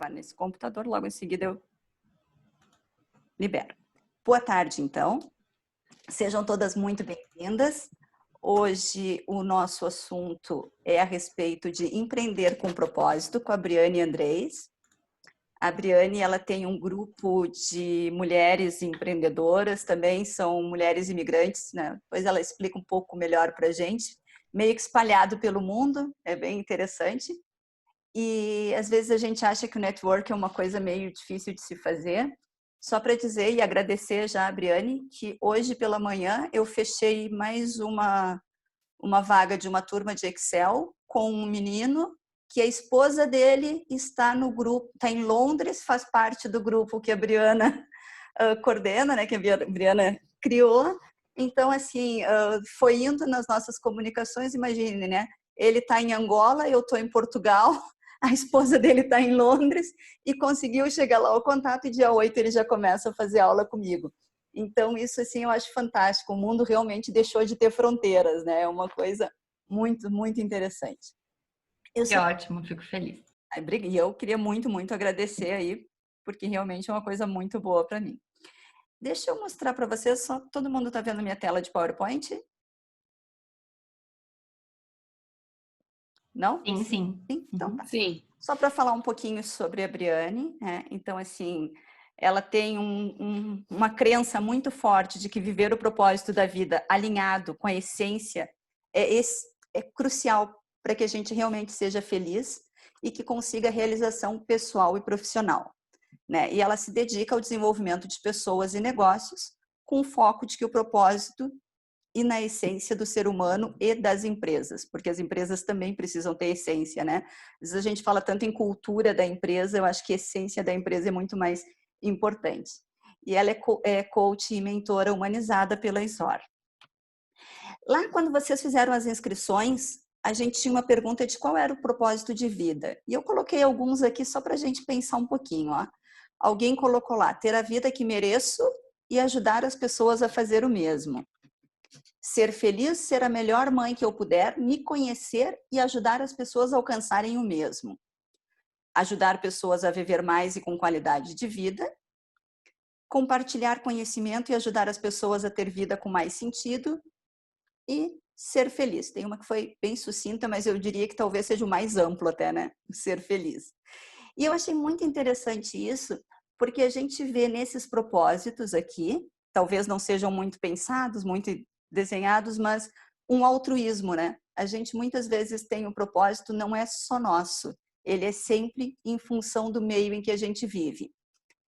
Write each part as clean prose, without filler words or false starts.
nesse computador, logo em seguida eu libero. Boa tarde, então. Sejam todas muito bem-vindas. Hoje o nosso assunto é a respeito de empreender com propósito, com a Briane Andrés. A Briane, ela tem um grupo de mulheres empreendedoras, também são mulheres imigrantes, né? Depois ela explica um pouco melhor para a gente, meio que espalhado pelo mundo, é bem interessante. E às vezes a gente acha que o network é uma coisa meio difícil de se fazer. Só para dizer e agradecer já a Briane, que hoje pela manhã eu fechei mais uma vaga de uma turma de Excel com um menino que a esposa dele está no grupo, está em Londres, faz parte do grupo que a Briana coordena, né, que a Briana criou. Então, assim, foi indo nas nossas comunicações, imagine, né? Ele está em Angola, eu estou em Portugal, a esposa dele está em Londres e conseguiu chegar lá ao contato e dia 8 ele já começa a fazer aula comigo. Então, isso, assim, eu acho fantástico. O mundo realmente deixou de ter fronteiras, né? É uma coisa muito, muito interessante. Que ótimo, fico feliz. E eu queria muito, muito agradecer aí, porque realmente é uma coisa muito boa para mim. Deixa eu mostrar para vocês, só todo mundo está vendo minha tela de PowerPoint? Não? Sim, sim. Sim? Então tá. Sim. Só para falar um pouquinho sobre a Briane, né? Então, assim, ela tem uma crença muito forte de que viver o propósito da vida alinhado com a essência é crucial para que a gente realmente seja feliz e que consiga a realização pessoal e profissional, né? E ela se dedica ao desenvolvimento de pessoas e negócios com o foco de que o propósito e na essência do ser humano e das empresas, porque as empresas também precisam ter essência, né? Às vezes a gente fala tanto em cultura da empresa, eu acho que a essência da empresa é muito mais importante. E ela é coach e mentora humanizada pela Ensor. Lá, quando vocês fizeram as inscrições, a gente tinha uma pergunta de qual era o propósito de vida. E eu coloquei alguns aqui só para a gente pensar um pouquinho. Ó. Alguém colocou lá, ter a vida que mereço e ajudar as pessoas a fazer o mesmo. Ser feliz, ser a melhor mãe que eu puder, me conhecer e ajudar as pessoas a alcançarem o mesmo. Ajudar pessoas a viver mais e com qualidade de vida. Compartilhar conhecimento e ajudar as pessoas a ter vida com mais sentido. E ser feliz. Tem uma que foi bem sucinta, mas eu diria que talvez seja o mais amplo até, né? Ser feliz. E eu achei muito interessante isso, porque a gente vê nesses propósitos aqui, talvez não sejam muito pensados, muito desenhados, mas um altruísmo, né? A gente muitas vezes tem um propósito, não é só nosso, ele é sempre em função do meio em que a gente vive.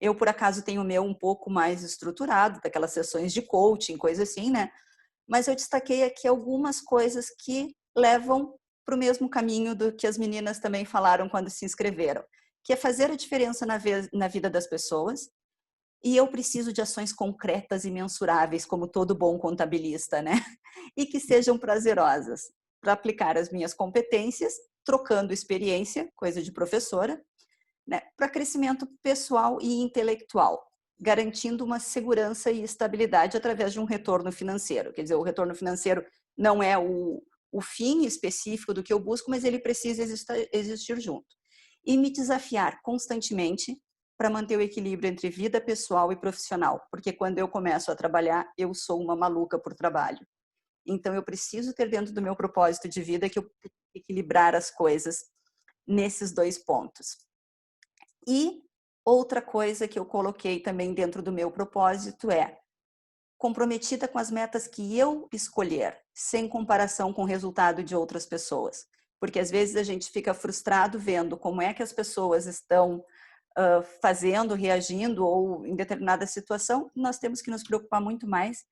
Eu, por acaso, tenho o meu um pouco mais estruturado, daquelas sessões de coaching, coisa assim, né? Mas eu destaquei aqui algumas coisas que levam para o mesmo caminho do que as meninas também falaram quando se inscreveram, que é fazer a diferença na vida das pessoas. E eu preciso de ações concretas e mensuráveis, como todo bom contabilista, né? E que sejam prazerosas, para aplicar as minhas competências, trocando experiência, coisa de professora, né? Para crescimento pessoal e intelectual, garantindo uma segurança e estabilidade através de um retorno financeiro. Quer dizer, o retorno financeiro não é o fim específico do que eu busco, mas ele precisa existir junto. E me desafiar constantemente para manter o equilíbrio entre vida pessoal e profissional, porque quando eu começo a trabalhar, eu sou uma maluca por trabalho. Então, eu preciso ter dentro do meu propósito de vida que eu equilibrar as coisas nesses dois pontos. E outra coisa que eu coloquei também dentro do meu propósito é comprometida com as metas que eu escolher, sem comparação com o resultado de outras pessoas. Porque às vezes a gente fica frustrado vendo como é que as pessoas estão fazendo, reagindo ou em determinada situação. Nós temos que nos preocupar muito mais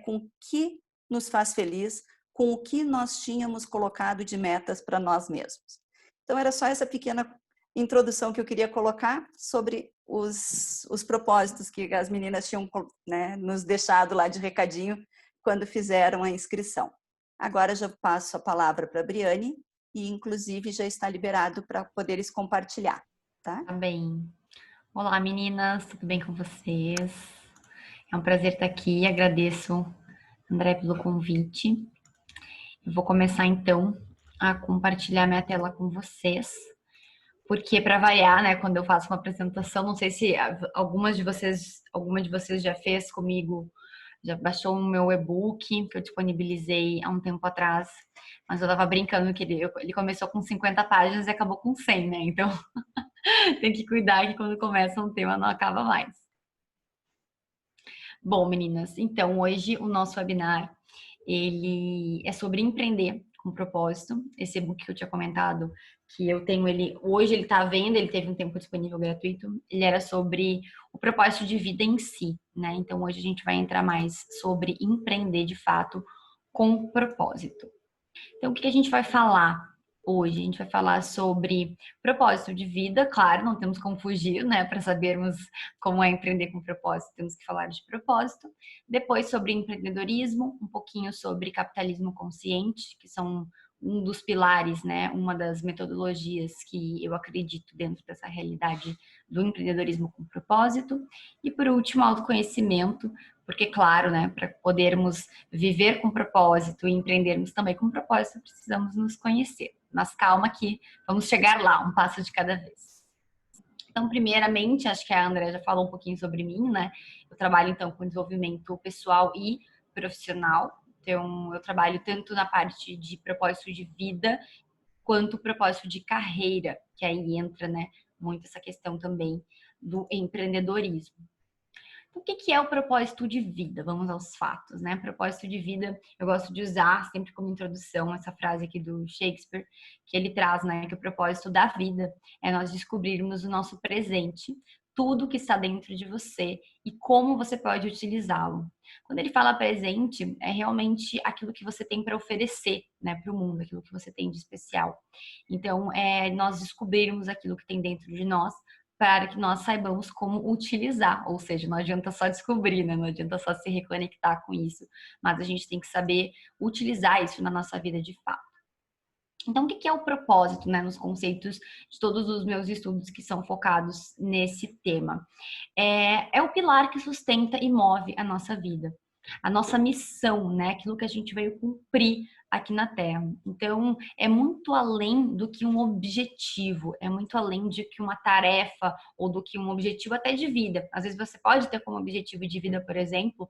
com o que nos faz feliz, com o que nós tínhamos colocado de metas para nós mesmos. Então era só essa pequena introdução que eu queria colocar sobre os propósitos que as meninas tinham, né, nos deixado lá de recadinho quando fizeram a inscrição. Agora já passo a palavra para a Briane e, inclusive, já está liberado para poderes compartilhar, tá? Tá bem. Olá, meninas, tudo bem com vocês? É um prazer estar aqui, agradeço, André, pelo convite. Eu vou começar, então, a compartilhar minha tela com vocês, porque para variar, né, quando eu faço uma apresentação, não sei se alguma de vocês já fez comigo, já baixou o meu e-book que eu disponibilizei há um tempo atrás, mas eu tava brincando que ele começou com 50 páginas e acabou com 100, né? Então tem que cuidar que quando começa um tema não acaba mais. Bom, meninas, então hoje o nosso webinar ele é sobre empreender com propósito. Esse e-book que eu tinha comentado, que eu tenho ele, hoje ele está à venda, ele teve um tempo disponível gratuito. Ele era sobre o propósito de vida em si, né? Então hoje a gente vai entrar mais sobre empreender de fato com propósito. Então, o que a gente vai falar hoje? A gente vai falar sobre propósito de vida, claro, não temos como fugir, né? Para sabermos como é empreender com propósito, temos que falar de propósito. Depois, sobre empreendedorismo, um pouquinho sobre capitalismo consciente, que são um dos pilares, né? Uma das metodologias que eu acredito dentro dessa realidade do empreendedorismo com propósito. E por último, autoconhecimento, porque, claro, né, para podermos viver com propósito e empreendermos também com propósito, precisamos nos conhecer. Mas calma que vamos chegar lá, um passo de cada vez. Então, primeiramente, acho que a Andrea já falou um pouquinho sobre mim, né? Eu trabalho, então, com desenvolvimento pessoal e profissional. Então, eu trabalho tanto na parte de propósito de vida, quanto propósito de carreira, que aí entra, né, muito essa questão também do empreendedorismo. O que é o propósito de vida? Vamos aos fatos, né? Propósito de vida, eu gosto de usar sempre como introdução essa frase aqui do Shakespeare, que ele traz, né? Que o propósito da vida é nós descobrirmos o nosso presente, tudo que está dentro de você e como você pode utilizá-lo. Quando ele fala presente, é realmente aquilo que você tem para oferecer, né, para o mundo, aquilo que você tem de especial. Então, é nós descobrirmos aquilo que tem dentro de nós para que nós saibamos como utilizar, ou seja, não adianta só descobrir, né? Não adianta só se reconectar com isso, mas a gente tem que saber utilizar isso na nossa vida de fato. Então, o que é o propósito, né, nos conceitos de todos os meus estudos que são focados nesse tema? É o pilar que sustenta e move a nossa vida, a nossa missão, né, aquilo que a gente veio cumprir aqui na Terra. Então, é muito além do que um objetivo, é muito além de que uma tarefa ou do que um objetivo até de vida. Às vezes você pode ter como objetivo de vida, por exemplo,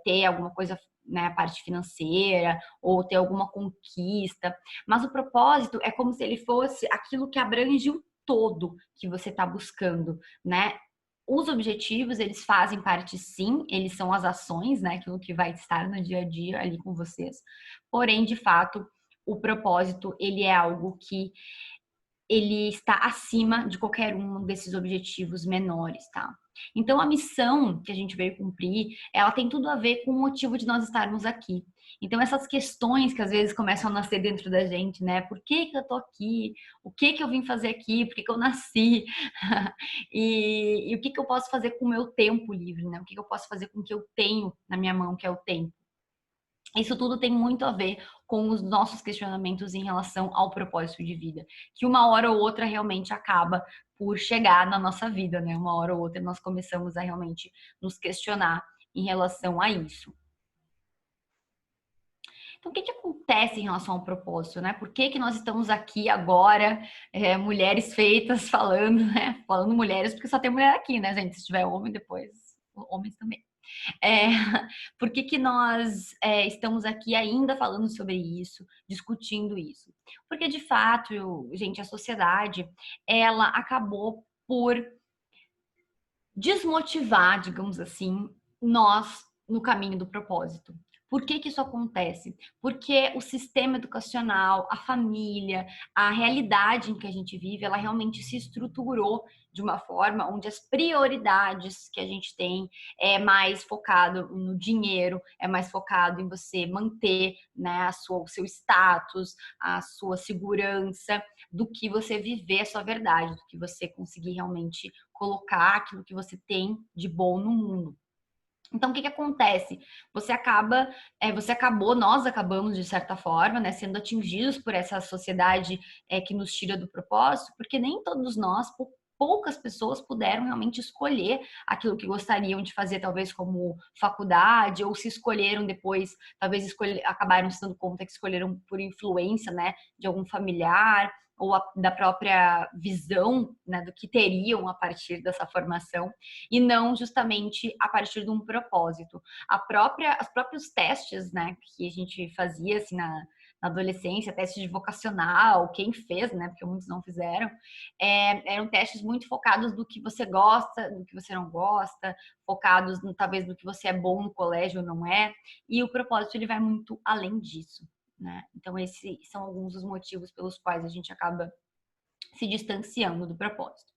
ter alguma coisa, né, a parte financeira ou ter alguma conquista, mas o propósito é como se ele fosse aquilo que abrange o todo que você está buscando, né? Os objetivos, eles fazem parte sim, eles são as ações, né? Aquilo que vai estar no dia a dia ali com vocês. Porém, de fato, o propósito, ele é algo que ele está acima de qualquer um desses objetivos menores, tá? Então, a missão que a gente veio cumprir, ela tem tudo a ver com o motivo de nós estarmos aqui. Então, essas questões que às vezes começam a nascer dentro da gente, né? Por que que eu tô aqui? O que que eu vim fazer aqui? Por que que eu nasci? E o que que eu posso fazer com o meu tempo livre, né? O que que eu posso fazer com o que eu tenho na minha mão, que é o tempo? Isso tudo tem muito a ver com os nossos questionamentos em relação ao propósito de vida, que uma hora ou outra realmente acaba por chegar na nossa vida, né? Uma hora ou outra nós começamos a realmente nos questionar em relação a isso. Então, o que acontece em relação ao propósito, né? Por que nós estamos aqui agora, mulheres feitas, falando, né? Falando mulheres, porque só tem mulher aqui, né, gente? Se tiver homem, depois homens também. É, por que nós estamos aqui ainda falando sobre isso, discutindo isso? Porque, de fato, gente, a sociedade, ela acabou por desmotivar, digamos assim, nós no caminho do propósito. Por que isso acontece? Porque o sistema educacional, a família, a realidade em que a gente vive, ela realmente se estruturou de uma forma onde as prioridades que a gente tem é mais focado no dinheiro, é mais focado em você manter, né, o seu status, a sua segurança, do que você viver a sua verdade, do que você conseguir realmente colocar aquilo que você tem de bom no mundo. Então, o que acontece? Nós acabamos, de certa forma, né, sendo atingidos por essa sociedade que nos tira do propósito, porque nem todos nós, poucas pessoas puderam realmente escolher aquilo que gostariam de fazer, talvez como faculdade, ou se escolheram depois, talvez acabaram se dando conta que escolheram por influência, né, de algum familiar, ou da própria visão, né, do que teriam a partir dessa formação, e não justamente a partir de um propósito. Os próprios testes, né, que a gente fazia assim, na adolescência, teste de vocacional, quem fez, né, porque muitos não fizeram, eram testes muito focados do que você gosta, do que você não gosta, focados talvez do que você é bom no colégio ou não é, e o propósito ele vai muito além disso, né? Então esses são alguns dos motivos pelos quais a gente acaba se distanciando do propósito.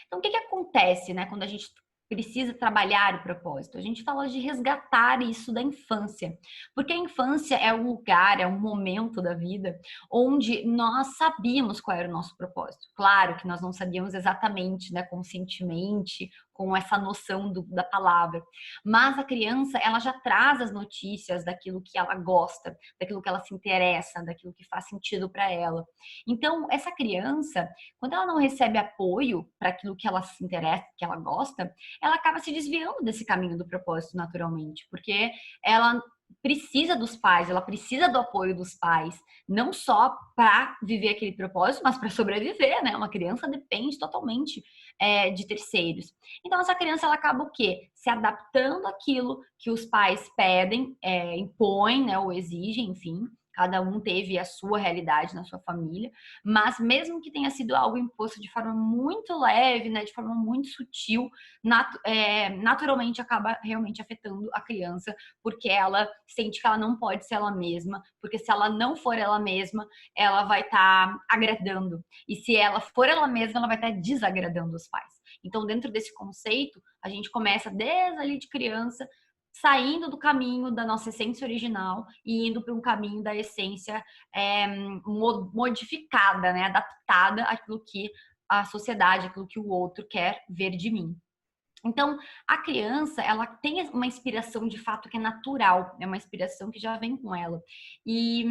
Então o que acontece, né, quando a gente precisa trabalhar o propósito? A gente fala de resgatar isso da infância, porque a infância é um lugar, é um momento da vida onde nós sabíamos qual era o nosso propósito. Claro que nós não sabíamos exatamente, né, conscientemente, com essa noção da palavra, mas a criança, ela já traz as notícias daquilo que ela gosta, daquilo que ela se interessa, daquilo que faz sentido para ela. Então, essa criança, quando ela não recebe apoio para aquilo que ela se interessa, que ela gosta, ela acaba se desviando desse caminho do propósito naturalmente, porque ela precisa dos pais, ela precisa do apoio dos pais, não só para viver aquele propósito, mas para sobreviver, né? Uma criança depende totalmente de terceiros. Então, essa criança, ela acaba o quê? Se adaptando àquilo que os pais pedem, impõem, né? Ou exigem, enfim. Cada um teve a sua realidade na sua família, mas mesmo que tenha sido algo imposto de forma muito leve, né, de forma muito sutil, naturalmente acaba realmente afetando a criança, porque ela sente que ela não pode ser ela mesma, porque se ela não for ela mesma, ela vai estar agradando, e se ela for ela mesma, ela vai estar desagradando os pais. Então, dentro desse conceito, a gente começa desde ali de criança, saindo do caminho da nossa essência original e indo para um caminho da essência modificada, né? Adaptada àquilo que a sociedade, aquilo que o outro quer ver de mim. Então, a criança, ela tem uma inspiração de fato que é natural, é uma inspiração que já vem com ela. E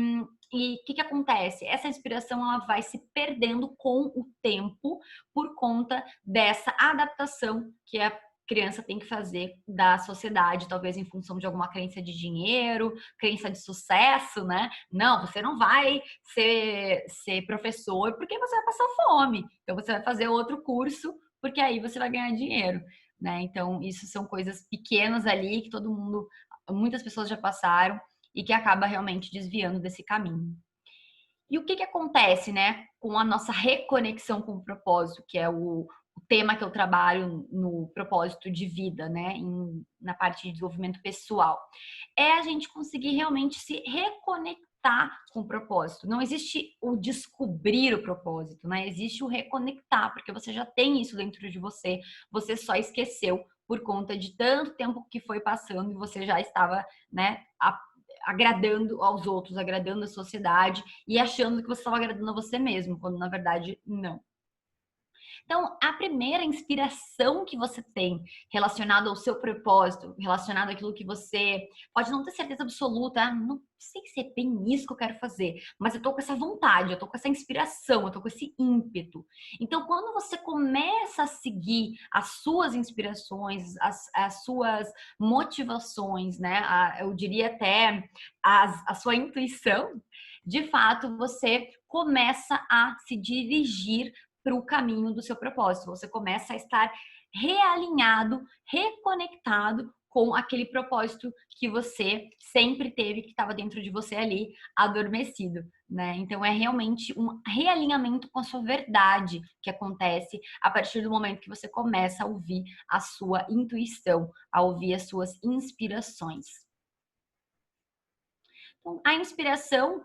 o que acontece? Essa inspiração ela vai se perdendo com o tempo por conta dessa adaptação que a criança tem que fazer da sociedade, talvez em função de alguma crença de dinheiro, crença de sucesso, né? Não, você não vai ser professor porque você vai passar fome. Então, você vai fazer outro curso porque aí você vai ganhar dinheiro. Né? Então, isso são coisas pequenas ali que muitas pessoas já passaram e que acaba realmente desviando desse caminho. E o que acontece, né, com a nossa reconexão com o propósito, que é o tema que eu trabalho no propósito de vida, né, na parte de desenvolvimento pessoal, é a gente conseguir realmente se reconectar com o propósito. Não existe o descobrir o propósito, né? Existe o reconectar, porque você já tem isso dentro de você, você só esqueceu por conta de tanto tempo que foi passando e você já estava, né, agradando aos outros, agradando a sociedade e achando que você estava agradando a você mesmo, quando na verdade não. Então, a primeira inspiração que você tem relacionada ao seu propósito, relacionada àquilo que você pode não ter certeza absoluta, não sei se é bem isso que eu quero fazer, mas eu tô com essa vontade, eu tô com essa inspiração, eu tô com esse ímpeto. Então, quando você começa a seguir as suas inspirações, as suas motivações, né? Eu diria até a sua intuição, de fato, você começa a se dirigir para o caminho do seu propósito. Você começa a estar realinhado, reconectado com aquele propósito que você sempre teve, que estava dentro de você ali, adormecido, né? Então, é realmente um realinhamento com a sua verdade que acontece a partir do momento que você começa a ouvir a sua intuição, a ouvir as suas inspirações. Então, a inspiração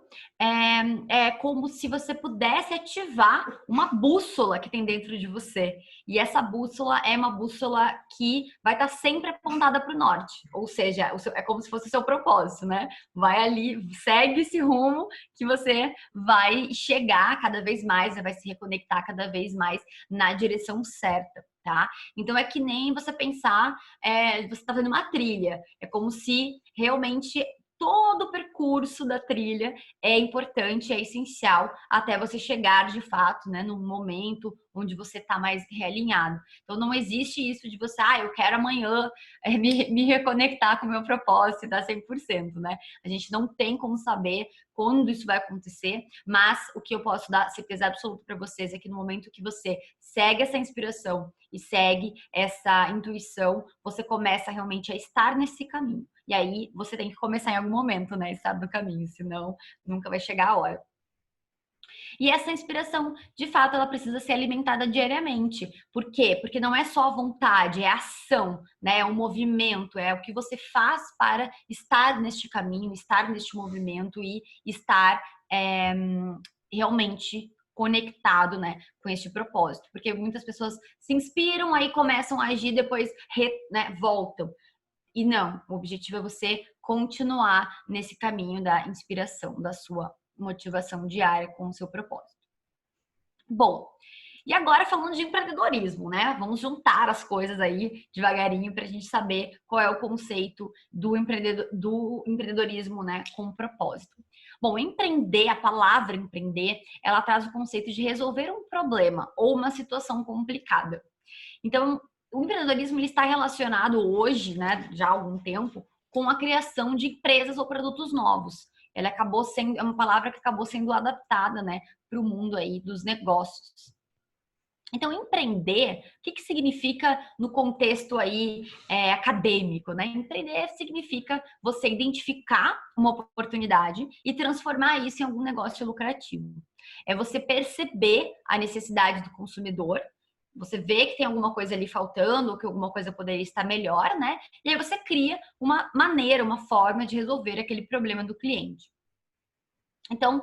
é como se você pudesse ativar uma bússola que tem dentro de você. E essa bússola é uma bússola que vai estar sempre apontada para o norte. Ou seja, é como se fosse o seu propósito, né? Vai ali, segue esse rumo que você vai chegar cada vez mais, vai se reconectar cada vez mais na direção certa. Tá? Então é que nem você pensar, você está fazendo uma trilha. É como se realmente todo o percurso da trilha é importante, é essencial até você chegar de fato, né, num momento onde você está mais realinhado. Então não existe isso de você, eu quero amanhã me reconectar com o meu propósito e dar 100%, né? A gente não tem como saber quando isso vai acontecer, mas o que eu posso dar certeza absoluta para vocês é que no momento que você segue essa inspiração e segue essa intuição, você começa realmente a estar nesse caminho. E aí você tem que começar em algum momento, né? Estar no caminho, senão nunca vai chegar a hora. E essa inspiração, de fato, ela precisa ser alimentada diariamente. Por quê? Porque não é só vontade, é ação, né? É um movimento, é o que você faz para estar neste caminho, estar neste movimento e estar realmente conectado, né, com este propósito. Porque muitas pessoas se inspiram, aí começam a agir, depois voltam. E não, o objetivo é você continuar nesse caminho da inspiração, da sua motivação diária com o seu propósito. Bom, e agora falando de empreendedorismo, né? Vamos juntar as coisas aí devagarinho para a gente saber qual é o conceito do empreendedorismo, né, com propósito. Bom, empreender, a palavra empreender, ela traz o conceito de resolver um problema ou uma situação complicada. Então, o empreendedorismo ele está relacionado hoje, né, já há algum tempo, com a criação de empresas ou produtos novos. Ela acabou sendo, é uma palavra que acabou sendo adaptada, né, para o mundo aí dos negócios. Então, empreender, o que significa no contexto aí acadêmico, né? Empreender significa você identificar uma oportunidade e transformar isso em algum negócio lucrativo. É você perceber a necessidade do consumidor, você vê que tem alguma coisa ali faltando, ou que alguma coisa poderia estar melhor, né? E aí você cria uma maneira, uma forma de resolver aquele problema do cliente. Então,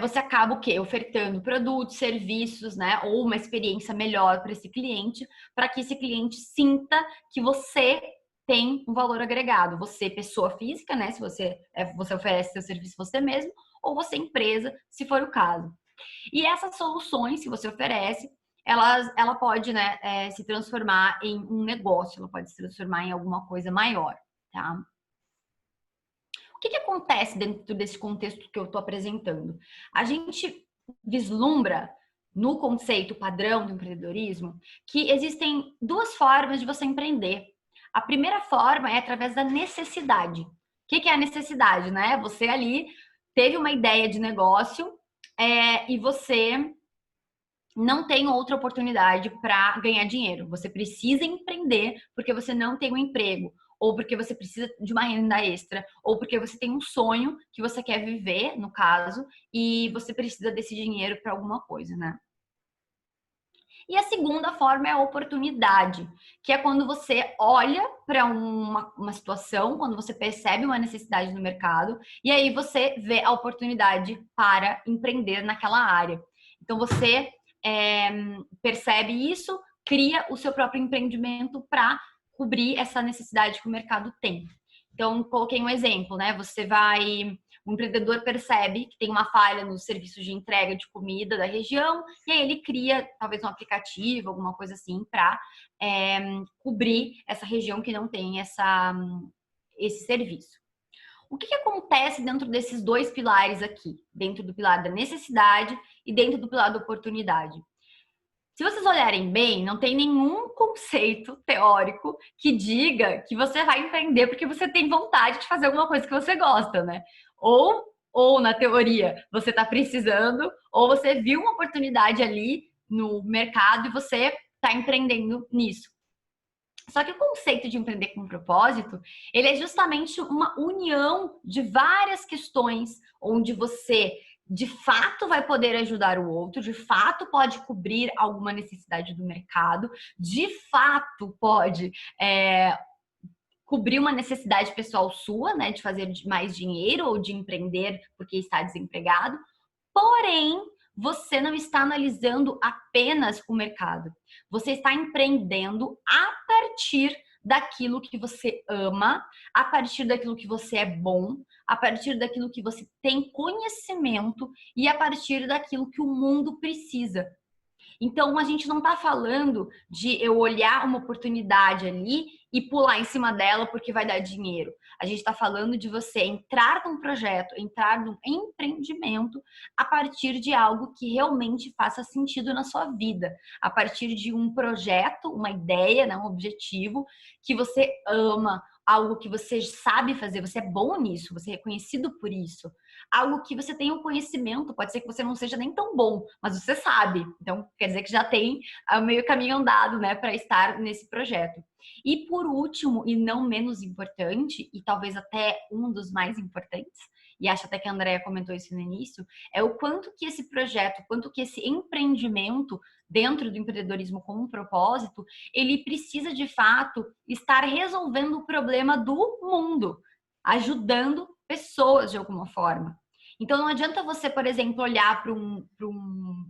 você acaba o quê? Ofertando produtos, serviços, né? Ou uma experiência melhor para esse cliente, para que esse cliente sinta que você tem um valor agregado. Você, pessoa física, né? Se você oferece seu serviço você mesmo, ou você, empresa, se for o caso. E essas soluções que você oferece, ela pode, né, se transformar em um negócio, ela pode se transformar em alguma coisa maior, tá? O que acontece dentro desse contexto que eu estou apresentando? A gente vislumbra no conceito padrão do empreendedorismo que existem duas formas de você empreender. A primeira forma é através da necessidade. O que é a necessidade, né? Você ali teve uma ideia de negócio e você não tem outra oportunidade para ganhar dinheiro. Você precisa empreender porque você não tem um emprego, ou porque você precisa de uma renda extra, ou porque você tem um sonho que você quer viver, no caso, e você precisa desse dinheiro para alguma coisa, né? E a segunda forma é a oportunidade, que é quando você olha para uma situação, quando você percebe uma necessidade no mercado, e aí você vê a oportunidade para empreender naquela área. Então você percebe isso, cria o seu próprio empreendimento para cobrir essa necessidade que o mercado tem. Então, coloquei um exemplo, né? O empreendedor percebe que tem uma falha no serviço de entrega de comida da região e aí ele cria talvez um aplicativo, alguma coisa assim, para cobrir essa região que não tem esse serviço. O que acontece dentro desses dois pilares aqui? Dentro do pilar da necessidade e dentro do pilar da oportunidade. Se vocês olharem bem, não tem nenhum conceito teórico que diga que você vai empreender porque você tem vontade de fazer alguma coisa que você gosta, né? Ou na teoria, você está precisando, ou você viu uma oportunidade ali no mercado e você está empreendendo nisso. Só que o conceito de empreender com propósito, ele é justamente uma união de várias questões onde você de fato vai poder ajudar o outro, de fato pode cobrir alguma necessidade do mercado, de fato pode cobrir uma necessidade pessoal sua, né, de fazer mais dinheiro ou de empreender porque está desempregado, porém você não está analisando apenas o mercado. Você está empreendendo a partir daquilo que você ama, a partir daquilo que você é bom, a partir daquilo que você tem conhecimento e a partir daquilo que o mundo precisa. Então, a gente não está falando de eu olhar uma oportunidade ali e pular em cima dela porque vai dar dinheiro. A gente está falando de você entrar num projeto, entrar num empreendimento a partir de algo que realmente faça sentido na sua vida. A partir de um projeto, uma ideia, né, um objetivo que você ama, algo que você sabe fazer, você é bom nisso, você é reconhecido por isso. Algo que você tem um conhecimento, pode ser que você não seja nem tão bom, mas você sabe. Então, quer dizer que já tem o meio caminho andado, né, para estar nesse projeto. E por último, e não menos importante, e talvez até um dos mais importantes, e acho até que a Andrea comentou isso no início, é o quanto que esse projeto, quanto que esse empreendimento dentro do empreendedorismo com um propósito, ele precisa de fato estar resolvendo o problema do mundo, ajudando pessoas de alguma forma. Então não adianta você, por exemplo, olhar para um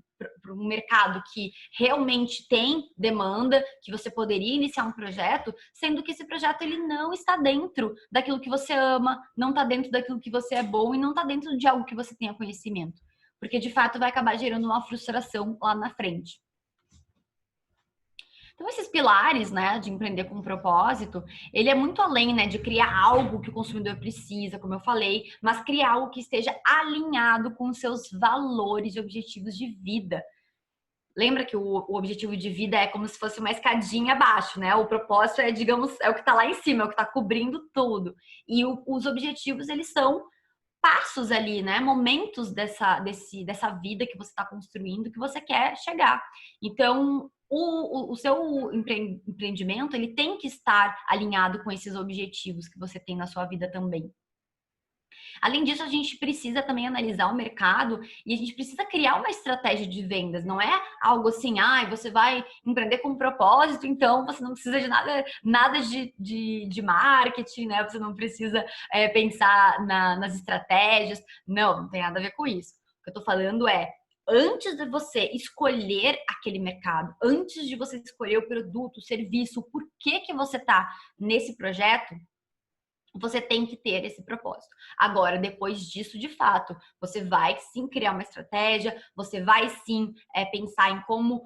mercado que realmente tem demanda, que você poderia iniciar um projeto, sendo que esse projeto ele não está dentro daquilo que você ama, não está dentro daquilo que você é bom e não está dentro de algo que você tenha conhecimento. Porque de fato vai acabar gerando uma frustração lá na frente. Então, esses pilares, né, de empreender com um propósito, ele é muito além, né, de criar algo que o consumidor precisa, como eu falei, mas criar algo que esteja alinhado com os seus valores e objetivos de vida. Lembra que o objetivo de vida é como se fosse uma escadinha abaixo, né? O propósito é, digamos, é o que está lá em cima, é o que está cobrindo tudo. E os objetivos, eles são passos ali, né? Momentos dessa vida que você está construindo, que você quer chegar. Então, o seu empreendimento, ele tem que estar alinhado com esses objetivos que você tem na sua vida também. Além disso, a gente precisa também analisar o mercado e a gente precisa criar uma estratégia de vendas. Não é algo assim, você vai empreender com um propósito, então você não precisa de nada de marketing, né? Você não precisa pensar nas estratégias. Não tem nada a ver com isso. O que eu tô falando é, antes de você escolher aquele mercado, antes de você escolher o produto, o serviço, o porquê que você tá nesse projeto, você tem que ter esse propósito. Agora, depois disso, de fato, você vai sim criar uma estratégia, você vai sim pensar em como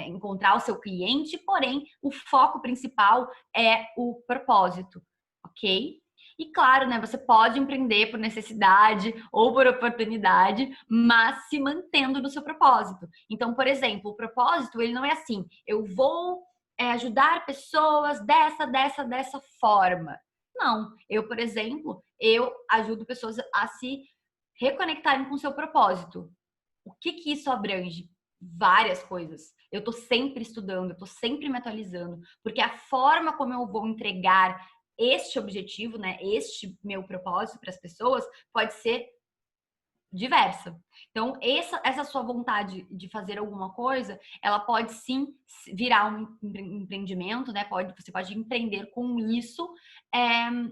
encontrar o seu cliente, porém, o foco principal é o propósito, ok? E claro, né, você pode empreender por necessidade ou por oportunidade, mas se mantendo no seu propósito. Então, por exemplo, o propósito, ele não é assim, eu vou ajudar pessoas dessa forma. Não, eu, por exemplo, eu ajudo pessoas a se reconectarem com o seu propósito. O que que isso abrange? Várias coisas. Eu estou sempre estudando, eu estou sempre me atualizando, porque a forma como eu vou entregar este objetivo, né, este meu propósito para as pessoas, pode ser diversa. Então, essa sua vontade de fazer alguma coisa, ela pode sim virar um empreendimento, né? Você pode empreender com isso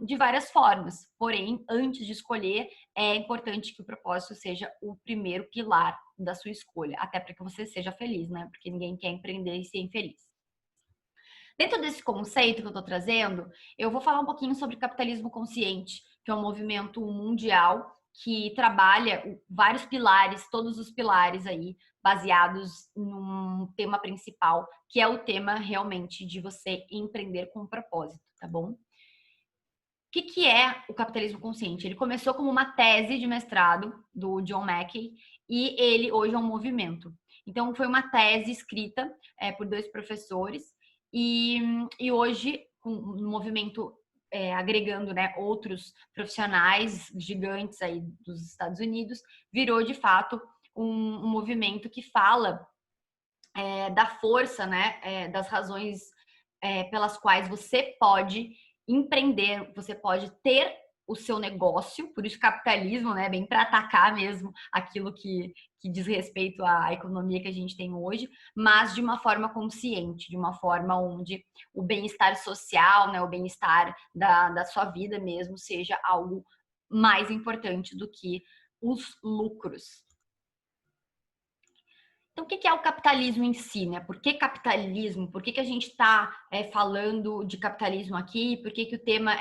de várias formas. Porém, antes de escolher, é importante que o propósito seja o primeiro pilar da sua escolha, até para que você seja feliz, né? Porque ninguém quer empreender e ser infeliz. Dentro desse conceito que eu estou trazendo, eu vou falar um pouquinho sobre capitalismo consciente, que é um movimento mundial que trabalha vários pilares, todos os pilares aí, baseados num tema principal, que é o tema realmente de você empreender com propósito, tá bom? O que é o capitalismo consciente? Ele começou como uma tese de mestrado do John Mackey e ele hoje é um movimento. Então, foi uma tese escrita por 2 professores e hoje, com o movimento agregando, né, outros profissionais gigantes aí dos Estados Unidos, virou de fato um movimento que fala da força, né, das razões pelas quais você pode empreender, você pode ter o seu negócio, por isso capitalismo, né, bem para atacar mesmo aquilo que diz respeito à economia que a gente tem hoje, mas de uma forma consciente, de uma forma onde o bem-estar social, né, o bem-estar da sua vida mesmo seja algo mais importante do que os lucros. Então, o que é o capitalismo em si, né? Por que capitalismo? Por que a gente está falando de capitalismo aqui? Por que o tema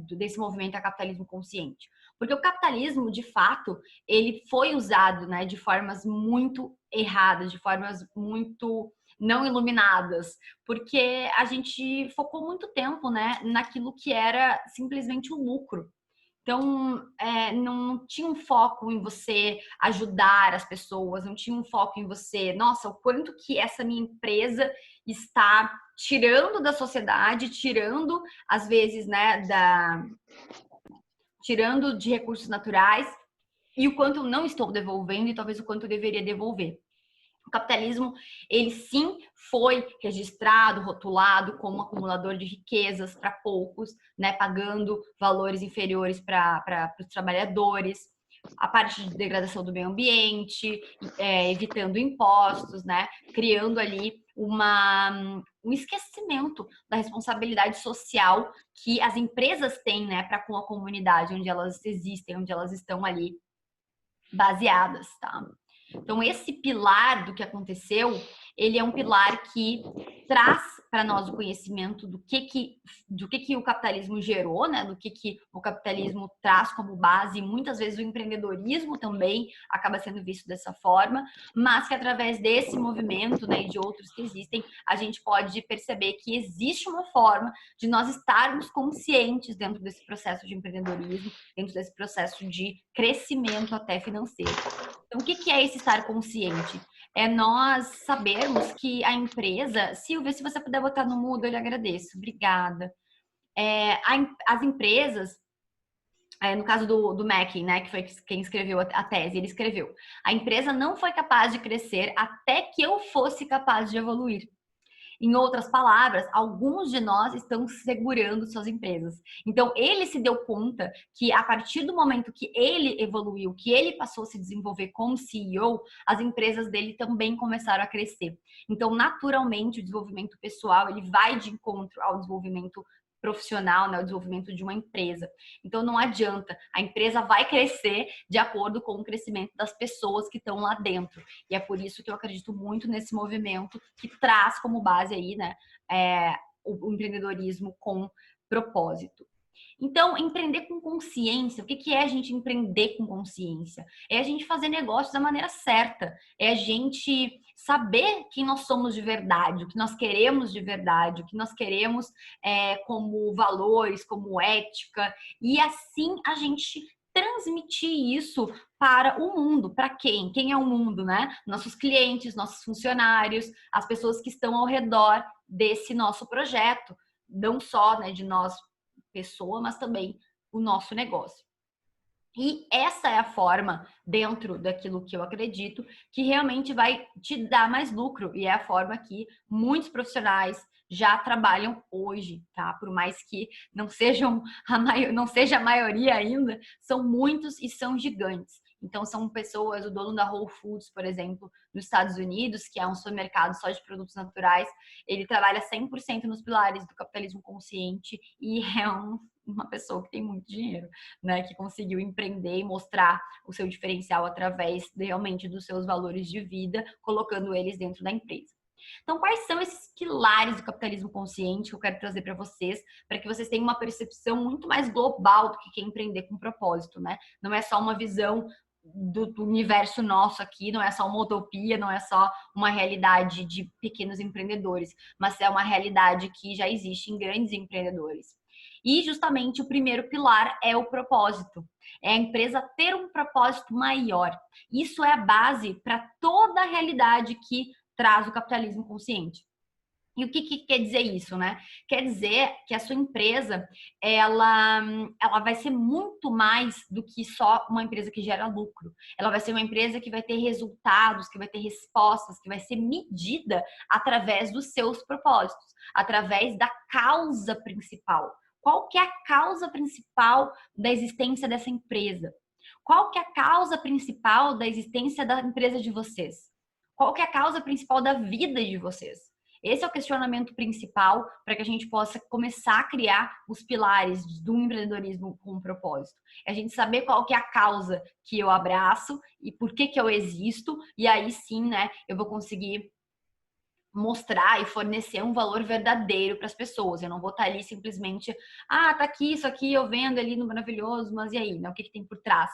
desse movimento é capitalismo consciente? Porque o capitalismo, de fato, ele foi usado, né, de formas muito erradas, de formas muito não iluminadas, porque a gente focou muito tempo, né, naquilo que era simplesmente o lucro. Então, não tinha um foco em você ajudar as pessoas, não tinha um foco em você, nossa, o quanto que essa minha empresa está tirando da sociedade, tirando, às vezes, né, tirando de recursos naturais, e o quanto eu não estou devolvendo e talvez o quanto eu deveria devolver. O capitalismo, ele sim foi registrado, rotulado como um acumulador de riquezas para poucos, né, pagando valores inferiores para os trabalhadores, a parte de degradação do meio ambiente, evitando impostos, né, criando ali um esquecimento da responsabilidade social que as empresas têm, né, para com a comunidade onde elas existem, onde elas estão ali baseadas, tá? Então, esse pilar do que aconteceu, ele é um pilar que traz para nós o conhecimento do que o capitalismo gerou, né? Do que o capitalismo traz como base, e muitas vezes o empreendedorismo também acaba sendo visto dessa forma, mas que através desse movimento, né, e de outros que existem, a gente pode perceber que existe uma forma de nós estarmos conscientes dentro desse processo de empreendedorismo, dentro desse processo de crescimento até financeiro. Então, o que é esse estar consciente? É nós sabermos que a empresa, Silvia, se você puder botar no mudo, eu lhe agradeço. Obrigada. As empresas, no caso do Mackey, né, que foi quem escreveu a tese, ele escreveu: a empresa não foi capaz de crescer até que eu fosse capaz de evoluir. Em outras palavras, alguns de nós estão segurando suas empresas. Então, ele se deu conta que a partir do momento que ele evoluiu, que ele passou a se desenvolver como CEO, as empresas dele também começaram a crescer. Então, naturalmente, o desenvolvimento pessoal, ele vai de encontro ao desenvolvimento profissional, né, o desenvolvimento de uma empresa. Então não adianta, a empresa vai crescer de acordo com o crescimento das pessoas que estão lá dentro. E é por isso que eu acredito muito nesse movimento que traz como base aí, né, o empreendedorismo com propósito. Então, empreender com consciência, o que é a gente empreender com consciência? É a gente fazer negócios da maneira certa, é a gente saber quem nós somos de verdade, o que nós queremos de verdade, o que nós queremos como valores, como ética, e assim a gente transmitir isso para o mundo. Para quem? Quem é o mundo, né? Nossos clientes, nossos funcionários, as pessoas que estão ao redor desse nosso projeto, não só, né, de nós pessoa, mas também o nosso negócio. E essa é a forma, dentro daquilo que eu acredito, que realmente vai te dar mais lucro. E é a forma que muitos profissionais já trabalham hoje, tá? Por mais que não seja a maioria ainda, são muitos e são gigantes. Então, são pessoas, o dono da Whole Foods, por exemplo, nos Estados Unidos, que é um supermercado só de produtos naturais, ele trabalha 100% nos pilares do capitalismo consciente e é uma pessoa que tem muito dinheiro, né? Que conseguiu empreender e mostrar o seu diferencial através realmente dos seus valores de vida, colocando eles dentro da empresa. Então, quais são esses pilares do capitalismo consciente que eu quero trazer para vocês, para que vocês tenham uma percepção muito mais global do que é empreender com propósito, né? Não é só uma visão do universo nosso aqui, não é só uma utopia, não é só uma realidade de pequenos empreendedores, mas é uma realidade que já existe em grandes empreendedores. E justamente o primeiro pilar é o propósito. É a empresa ter um propósito maior. Isso é a base para toda a realidade que traz o capitalismo consciente. E o que quer dizer isso, né? Quer dizer que a sua empresa, ela vai ser muito mais do que só uma empresa que gera lucro. Ela vai ser uma empresa que vai ter resultados, que vai ter respostas, que vai ser medida através dos seus propósitos, através da causa principal. Qual que é a causa principal da existência dessa empresa? Qual que é a causa principal da existência da empresa de vocês? Qual que é a causa principal da vida de vocês? Esse é o questionamento principal para que a gente possa começar a criar os pilares do empreendedorismo com propósito. É a gente saber qual que é a causa que eu abraço e por que eu existo, e aí sim, né, eu vou conseguir mostrar e fornecer um valor verdadeiro para as pessoas. Eu não vou estar ali simplesmente, tá aqui, isso aqui eu vendo ali no maravilhoso, mas e aí, né? O que tem por trás?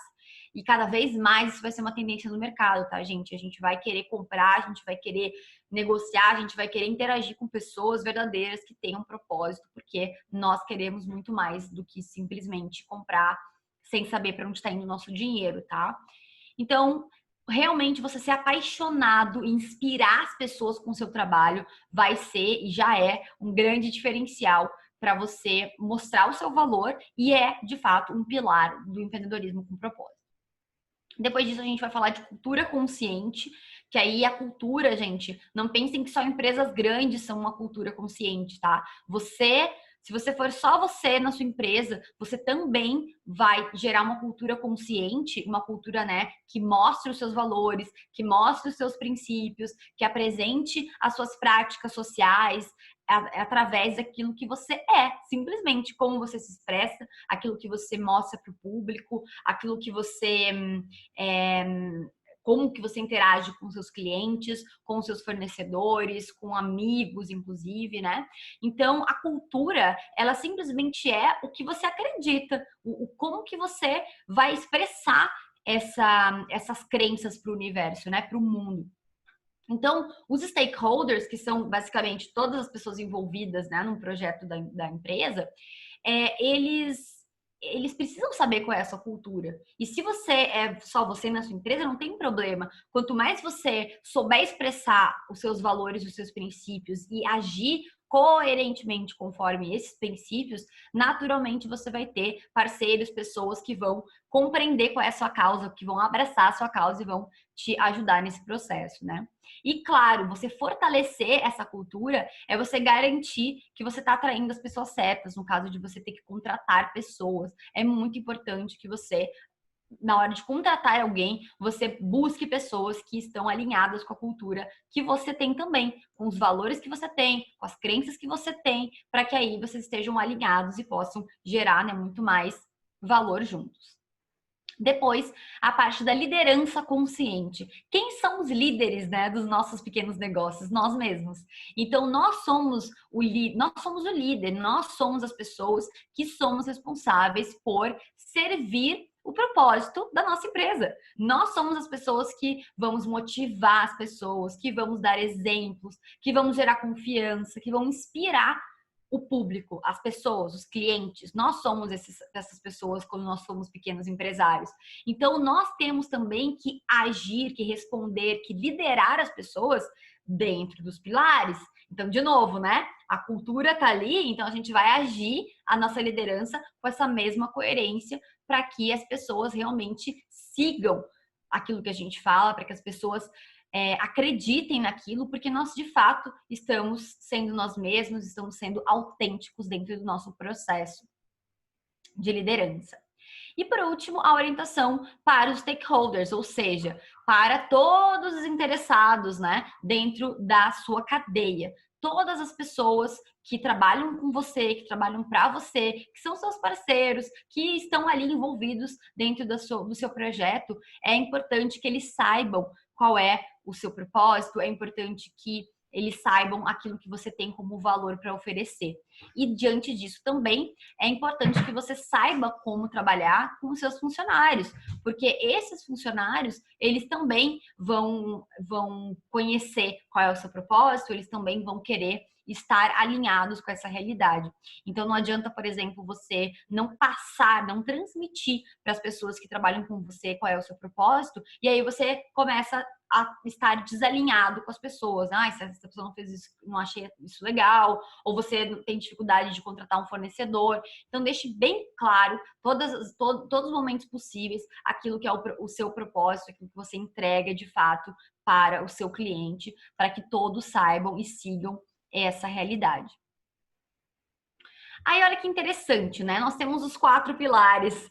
E cada vez mais isso vai ser uma tendência no mercado, tá, gente? A gente vai querer comprar, a gente vai querer negociar, a gente vai querer interagir com pessoas verdadeiras que tenham propósito, porque nós queremos muito mais do que simplesmente comprar sem saber para onde está indo o nosso dinheiro, tá? Então, realmente você ser apaixonado e inspirar as pessoas com o seu trabalho vai ser e já é um grande diferencial para você mostrar o seu valor e é, de fato, um pilar do empreendedorismo com propósito. Depois disso, a gente vai falar de cultura consciente, que aí a cultura, gente, não pensem que só empresas grandes são uma cultura consciente, tá? Se você for só você na sua empresa, você também vai gerar uma cultura consciente, uma cultura, né, que mostre os seus valores, que mostre os seus princípios, que apresente as suas práticas sociais, através daquilo que você é, simplesmente como você se expressa, aquilo que você mostra para o público, aquilo que você é, como que você interage com seus clientes, com seus fornecedores, com amigos, inclusive, né? Então, a cultura, ela simplesmente é o que você acredita, como que você vai expressar essas crenças para o universo, né? Para o mundo. Então, os stakeholders, que são basicamente todas as pessoas envolvidas, né, num projeto da empresa, eles precisam saber qual é a sua cultura. E se você é só você na sua empresa, não tem problema. Quanto mais você souber expressar os seus valores, os seus princípios e agir coerentemente conforme esses princípios, naturalmente você vai ter parceiros, pessoas que vão compreender qual é a sua causa, que vão abraçar a sua causa e vão te ajudar nesse processo, né? E claro, você fortalecer essa cultura é você garantir que você está atraindo as pessoas certas, no caso de você ter que contratar pessoas. É muito importante que você, na hora de contratar alguém, você busque pessoas que estão alinhadas com a cultura que você tem também, com os valores que você tem, com as crenças que você tem, para que aí vocês estejam alinhados e possam gerar, né, muito mais valor juntos. Depois, a parte da liderança consciente. Quem são os líderes, né, dos nossos pequenos negócios? Nós mesmos. Então, nós somos o líder, nós somos as pessoas que somos responsáveis por servir o propósito da nossa empresa. Nós somos as pessoas que vamos motivar as pessoas, que vamos dar exemplos, que vamos gerar confiança, que vão inspirar o público, as pessoas, os clientes. Nós somos essas pessoas quando nós somos pequenos empresários. Então, nós temos também que agir, que responder, que liderar as pessoas dentro dos pilares. Então, de novo, né? A cultura tá ali, então a gente vai agir a nossa liderança com essa mesma coerência para que as pessoas realmente sigam aquilo que a gente fala, para que as pessoas acreditem naquilo, porque nós de fato estamos sendo nós mesmos, estamos sendo autênticos dentro do nosso processo de liderança. E por último, a orientação para os stakeholders, ou seja, para todos os interessados, né, dentro da sua cadeia. Todas as pessoas que trabalham com você, que trabalham para você, que são seus parceiros, que estão ali envolvidos dentro do seu projeto, é importante que eles saibam qual é o seu propósito, é importante que eles saibam aquilo que você tem como valor para oferecer. E diante disso também é importante que você saiba como trabalhar com os seus funcionários, porque esses funcionários, eles também vão conhecer qual é o seu propósito, eles também vão querer estar alinhados com essa realidade. Então não adianta, por exemplo, você não passar, não transmitir para as pessoas que trabalham com você qual é o seu propósito, e aí você começa a estar desalinhado com as pessoas. Se essa pessoa não fez isso, não achei isso legal, ou você tem dificuldade de contratar um fornecedor. Então deixe bem claro todos os momentos possíveis aquilo que é o seu propósito, aquilo que você entrega de fato para o seu cliente, para que todos saibam e sigam essa realidade. Aí, olha que interessante, né? Nós temos os 4 pilares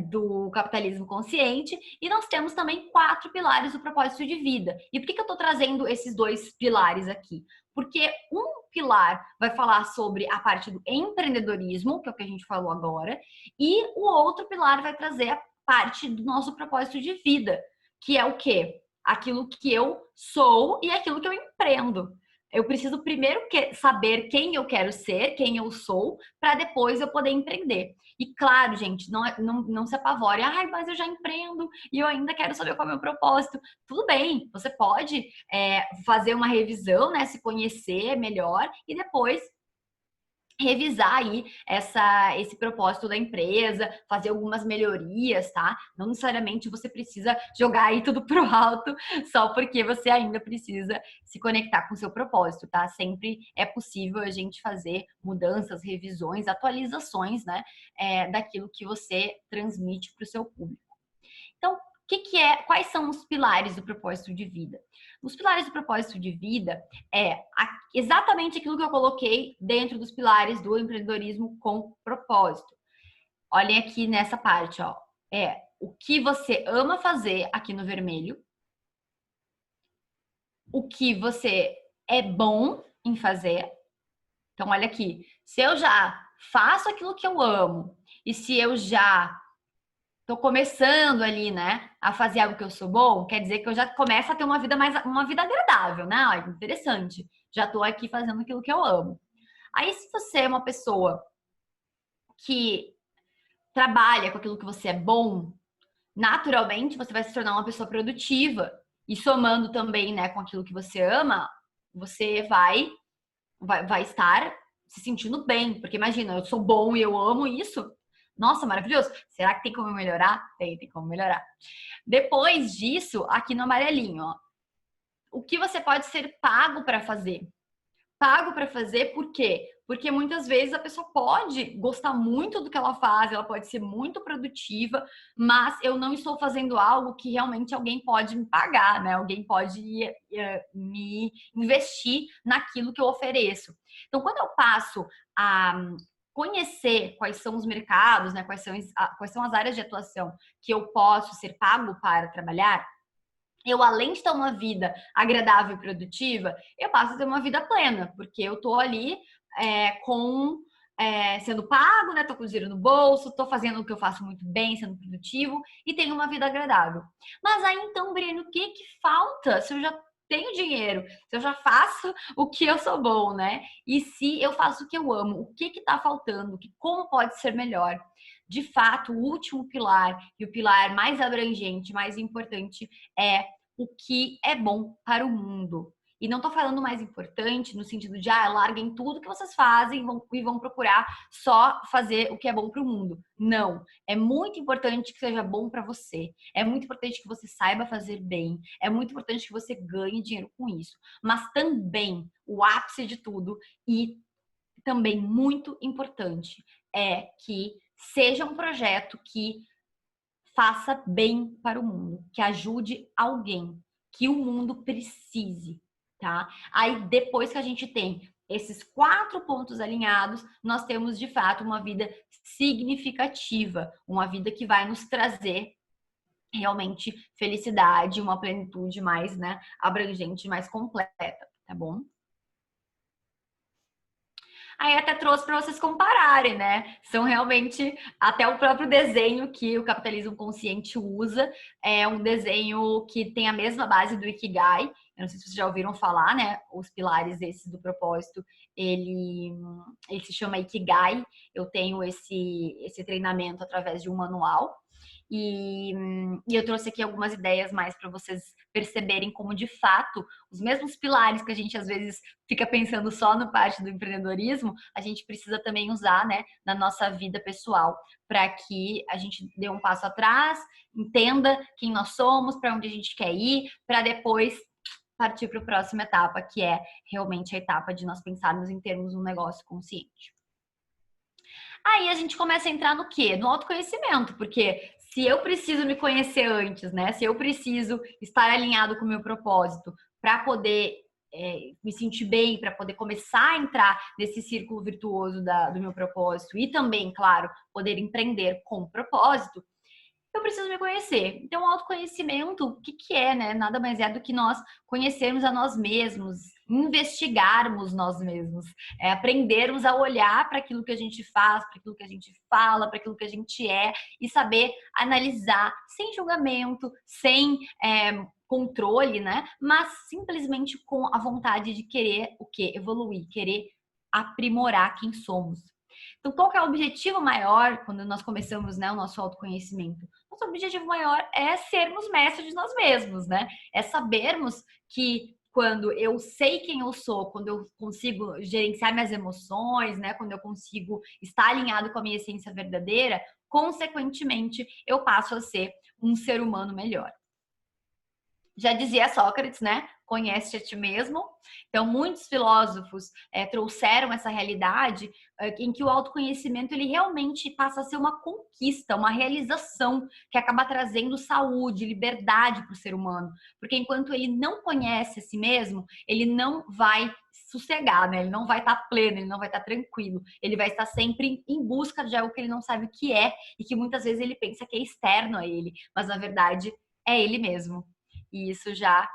do capitalismo consciente e nós temos também 4 pilares do propósito de vida. E por que eu estou trazendo esses 2 pilares aqui? Porque um pilar vai falar sobre a parte do empreendedorismo, que é o que a gente falou agora, e o outro pilar vai trazer a parte do nosso propósito de vida, que é o quê? Aquilo que eu sou e aquilo que eu empreendo. Eu preciso primeiro saber quem eu quero ser, quem eu sou, para depois eu poder empreender. E claro, gente, não se apavore. Ai, mas eu já empreendo e eu ainda quero saber qual é o meu propósito. Tudo bem, você pode fazer uma revisão, né? Se conhecer melhor e depois revisar aí esse propósito da empresa, fazer algumas melhorias, tá? Não necessariamente você precisa jogar aí tudo pro alto só porque você ainda precisa se conectar com o seu propósito, tá? Sempre é possível a gente fazer mudanças, revisões, atualizações, né? Daquilo que você transmite para o seu público. Então, quais são os pilares do propósito de vida? Os pilares do propósito de vida é exatamente aquilo que eu coloquei dentro dos pilares do empreendedorismo com propósito. Olhem aqui nessa parte, ó. É o que você ama fazer aqui no vermelho, o que você é bom em fazer. Então, olha aqui, se eu já faço aquilo que eu amo e se eu já tô começando ali, né, a fazer algo que eu sou bom, quer dizer que eu já começo a ter uma vida agradável, né? Olha, interessante. Já tô aqui fazendo aquilo que eu amo. Aí, se você é uma pessoa que trabalha com aquilo que você é bom, naturalmente você vai se tornar uma pessoa produtiva. E somando também, né, com aquilo que você ama, você vai estar se sentindo bem. Porque imagina, eu sou bom e eu amo isso. Nossa, maravilhoso. Será que tem como melhorar? Tem como melhorar. Depois disso, aqui no amarelinho, ó, o que você pode ser pago para fazer? Pago para fazer por quê? Porque muitas vezes a pessoa pode gostar muito do que ela faz, ela pode ser muito produtiva, mas eu não estou fazendo algo que realmente alguém pode me pagar, né? Alguém pode me investir naquilo que eu ofereço. Então, quando eu passo a conhecer quais são os mercados, né? Quais são as áreas de atuação que eu posso ser pago para trabalhar, eu, além de ter uma vida agradável e produtiva, eu passo a ter uma vida plena, porque eu tô ali sendo pago, né? Tô com dinheiro no bolso, tô fazendo o que eu faço muito bem, sendo produtivo e tenho uma vida agradável. Mas aí então, Breno, o que falta se eu já tenho dinheiro, se eu já faço o que eu sou bom, né? E se eu faço o que eu amo, o que tá faltando? Como pode ser melhor? De fato, o último pilar e o pilar mais abrangente, mais importante é o que é bom para o mundo. E não tô falando mais importante no sentido de, larguem tudo que vocês fazem e vão procurar só fazer o que é bom para o mundo. Não. É muito importante que seja bom para você. É muito importante que você saiba fazer bem. É muito importante que você ganhe dinheiro com isso. Mas também, o ápice de tudo e também muito importante é que seja um projeto que faça bem para o mundo, que ajude alguém, que o mundo precise, tá? Aí depois que a gente tem esses 4 pontos alinhados, nós temos de fato uma vida significativa, uma vida que vai nos trazer realmente felicidade, uma plenitude mais, né, abrangente, mais completa, tá bom? Aí até trouxe para vocês compararem, né? São realmente até o próprio desenho que o capitalismo consciente usa é um desenho que tem a mesma base do Ikigai. Eu não sei se vocês já ouviram falar, né? Os pilares esses do propósito, ele se chama Ikigai. Eu tenho esse treinamento através de um manual. E eu trouxe aqui algumas ideias mais para vocês perceberem como, de fato, os mesmos pilares que a gente às vezes fica pensando só no parte do empreendedorismo, a gente precisa também usar, né, na nossa vida pessoal, para que a gente dê um passo atrás, entenda quem nós somos, para onde a gente quer ir, para depois partir para a próxima etapa, que é realmente a etapa de nós pensarmos em termos de um negócio consciente. Aí a gente começa a entrar no quê? No autoconhecimento, porque se eu preciso me conhecer antes, né? Se eu preciso estar alinhado com o meu propósito para poder me sentir bem, para poder começar a entrar nesse círculo virtuoso do meu propósito e também, claro, poder empreender com propósito, eu preciso me conhecer. Então, o autoconhecimento, o que é, né? Nada mais é do que nós conhecermos a nós mesmos, investigarmos nós mesmos, aprendermos a olhar para aquilo que a gente faz, para aquilo que a gente fala, para aquilo que a gente é e saber analisar sem julgamento, sem controle, né? Mas simplesmente com a vontade de querer o quê? Evoluir, querer aprimorar quem somos. Então, qual que é o objetivo maior quando nós começamos, né, o nosso autoconhecimento? Nosso objetivo maior é sermos mestres de nós mesmos, né? É sabermos que quando eu sei quem eu sou, quando eu consigo gerenciar minhas emoções, né, quando eu consigo estar alinhado com a minha essência verdadeira, consequentemente, eu passo a ser um ser humano melhor. Já dizia Sócrates, né? Conhece a ti mesmo. Então, muitos filósofos trouxeram essa realidade em que o autoconhecimento ele realmente passa a ser uma conquista, uma realização que acaba trazendo saúde, liberdade para o ser humano. Porque enquanto ele não conhece a si mesmo, ele não vai sossegar, né? Ele não vai estar pleno, ele não vai estar tranquilo. Ele vai estar sempre em busca de algo que ele não sabe o que é e que muitas vezes ele pensa que é externo a ele, mas na verdade é ele mesmo. E isso já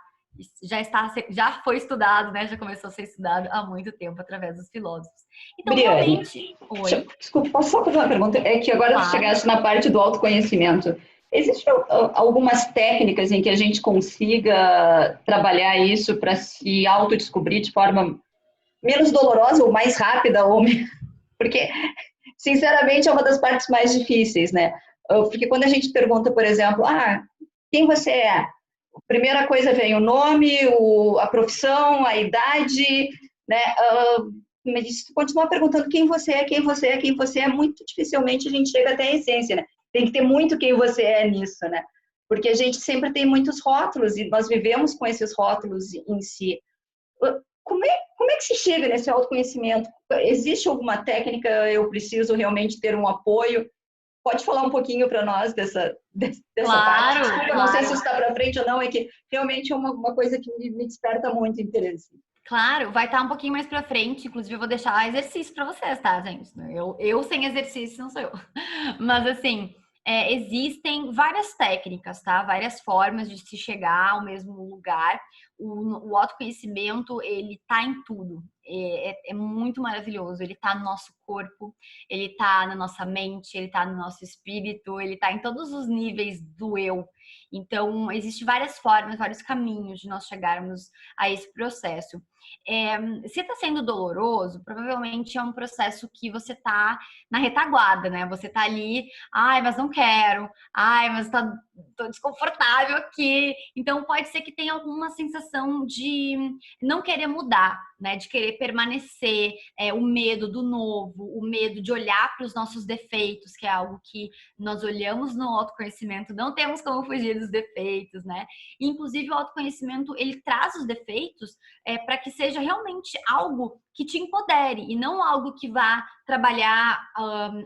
foi estudado, né? Já começou a ser estudado há muito tempo através dos filósofos. Então, Briane, realmente, oi. desculpa, posso só fazer uma pergunta? É que agora Claro. tu chegaste na parte do autoconhecimento. Existem algumas técnicas em que a gente consiga trabalhar isso para se autodescobrir de forma menos dolorosa ou mais rápida? Porque, sinceramente, é uma das partes mais difíceis, né? Porque quando a gente pergunta, por exemplo, quem você é? A primeira coisa vem o nome, a profissão, a idade, né? Mas se tu continuar perguntando quem você é, muito dificilmente a gente chega até a essência, né? Tem que ter muito quem você é nisso, né? Porque a gente sempre tem muitos rótulos e nós vivemos com esses rótulos em si. Como é que se chega nesse autoconhecimento? Existe alguma técnica? Eu preciso realmente ter um apoio? Pode falar um pouquinho para nós dessa Claro, parte? Desculpa, claro. não sei se está para frente ou não, é que realmente é uma coisa que me desperta muito interesse. Claro, vai estar um pouquinho mais pra frente. Inclusive, eu vou deixar exercício para vocês, tá, gente? Eu sem exercício não sou eu. Mas, assim, existem várias técnicas, tá? Várias formas de se chegar ao mesmo lugar. O autoconhecimento, ele tá em tudo. É muito maravilhoso. Ele tá no nosso corpo, ele tá na nossa mente, ele tá no nosso espírito, ele tá em todos os níveis do eu. Então, existem várias formas, vários caminhos de nós chegarmos a esse processo. Se está sendo doloroso, provavelmente é um processo que você está na retaguarda, né? Você está ali, mas não quero, mas tô desconfortável aqui. Então pode ser que tenha alguma sensação de não querer mudar, né? De querer permanecer, o medo do novo, o medo de olhar para os nossos defeitos, que é algo que nós olhamos no autoconhecimento, não temos como fugir dos defeitos, né? E, inclusive o autoconhecimento ele traz os defeitos para que seja realmente algo que te empodere e não algo que vá trabalhar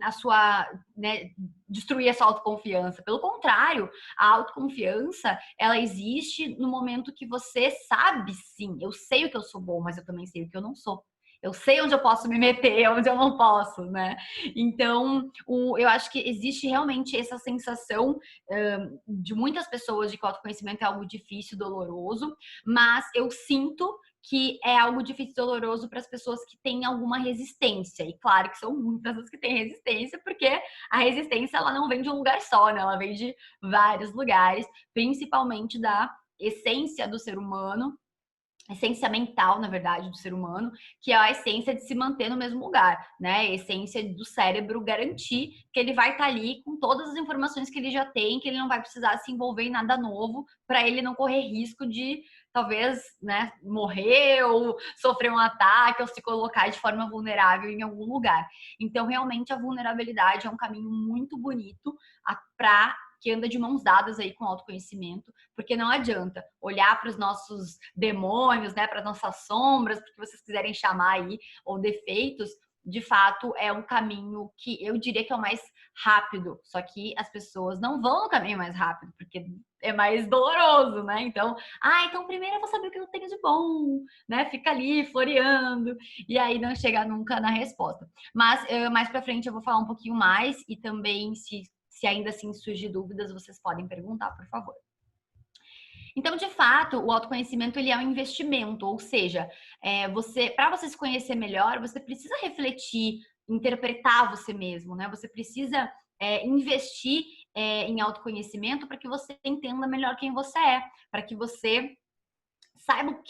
a sua, né, destruir a sua autoconfiança. Pelo contrário, a autoconfiança, ela existe no momento que você sabe, sim, eu sei o que eu sou bom, mas eu também sei o que eu não sou. Eu sei onde eu posso me meter, onde eu não posso, né? Então, eu acho que existe realmente essa sensação de muitas pessoas de que o autoconhecimento é algo difícil, doloroso, mas eu sinto que é algo difícil e doloroso para as pessoas que têm alguma resistência. E claro que são muitas as que têm resistência, porque a resistência ela não vem de um lugar só, né? Ela vem de vários lugares, principalmente da essência do ser humano, essência mental, na verdade, do ser humano, que é a essência de se manter no mesmo lugar, né? A essência do cérebro garantir que ele vai estar ali com todas as informações que ele já tem, que ele não vai precisar se envolver em nada novo, para ele não correr risco de talvez, né, morrer ou sofrer um ataque ou se colocar de forma vulnerável em algum lugar. Então, realmente, a vulnerabilidade é um caminho muito bonito para que anda de mãos dadas aí com o autoconhecimento, porque não adianta olhar para os nossos demônios, né, para as nossas sombras, porque vocês quiserem chamar aí, ou defeitos, de fato é um caminho que eu diria que é o mais rápido, só que as pessoas não vão no caminho mais rápido, porque é mais doloroso, né? Então, então primeiro eu vou saber o que eu tenho de bom, né? Fica ali floreando, e aí não chega nunca na resposta. Mas mais pra frente eu vou falar um pouquinho mais, e também se ainda assim surgir dúvidas, vocês podem perguntar, por favor. Então, de fato, o autoconhecimento ele é um investimento, ou seja, para você se conhecer melhor, você precisa refletir, interpretar você mesmo, né? Você precisa investir em autoconhecimento para que você entenda melhor quem você é, para que você saiba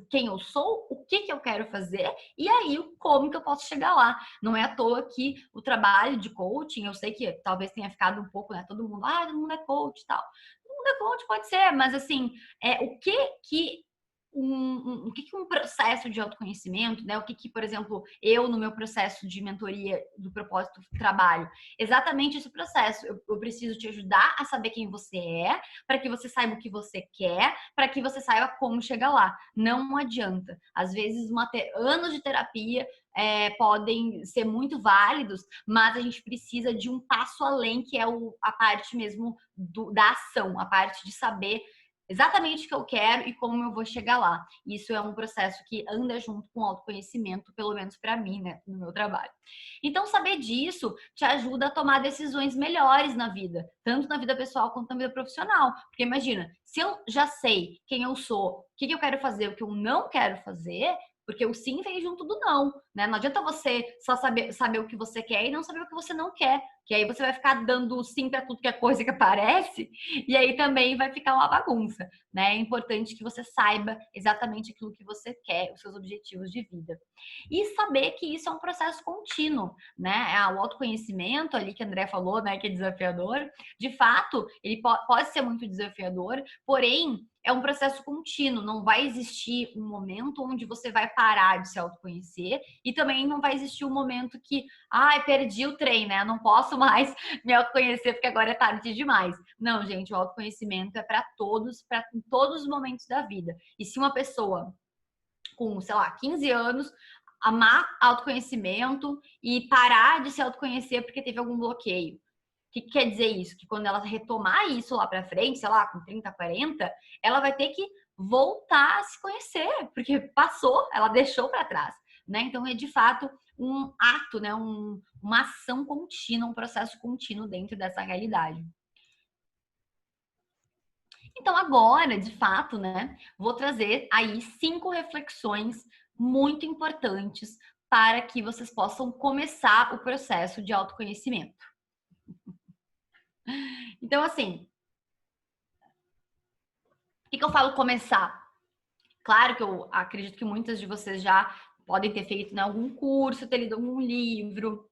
quem eu sou, o que eu quero fazer e aí como que eu posso chegar lá. Não é à toa que o trabalho de coaching, eu sei que talvez tenha ficado um pouco, né? Todo mundo é coach e tal. Todo mundo é coach, pode ser, mas assim, o que um processo de autoconhecimento, né? Por exemplo, eu no meu processo de mentoria do propósito trabalho, exatamente esse processo. Eu preciso te ajudar a saber quem você é, para que você saiba o que você quer, para que você saiba como chegar lá. Não adianta. Às vezes, anos de terapia podem ser muito válidos, mas a gente precisa de um passo além, que é a parte mesmo da ação, a parte de saber exatamente o que eu quero e como eu vou chegar lá. Isso é um processo que anda junto com o autoconhecimento, pelo menos para mim, né, no meu trabalho. Então, saber disso te ajuda a tomar decisões melhores na vida, tanto na vida pessoal quanto na vida profissional. Porque imagina, se eu já sei quem eu sou, o que eu quero fazer, o que eu não quero fazer, porque o sim vem junto do não, né? Não adianta você só saber o que você quer e não saber o que você não quer, que aí você vai ficar dando sim para tudo que é coisa que aparece, e aí também vai ficar uma bagunça, né? É importante que você saiba exatamente aquilo que você quer, os seus objetivos de vida. E saber que isso é um processo contínuo, né? O autoconhecimento ali que a André falou, né, que é desafiador, de fato, ele pode ser muito desafiador, porém, é um processo contínuo, não vai existir um momento onde você vai parar de se autoconhecer e também não vai existir um momento que, perdi o trem, né? Não posso mais me autoconhecer porque agora é tarde demais. Não, gente, o autoconhecimento é para todos, em todos os momentos da vida. E se uma pessoa com, 15 anos amar autoconhecimento e parar de se autoconhecer porque teve algum bloqueio, o que quer dizer isso? Que quando ela retomar isso lá pra frente, com 30, 40, ela vai ter que voltar a se conhecer, porque passou, ela deixou para trás, né? Então é de fato um ato, né? Uma ação contínua, um processo contínuo dentro dessa realidade. Então agora, de fato, né? Vou trazer aí 5 reflexões muito importantes para que vocês possam começar o processo de autoconhecimento. Então, assim, o que eu falo começar? Claro que eu acredito que muitas de vocês já podem ter feito, né, algum curso, ter lido algum livro,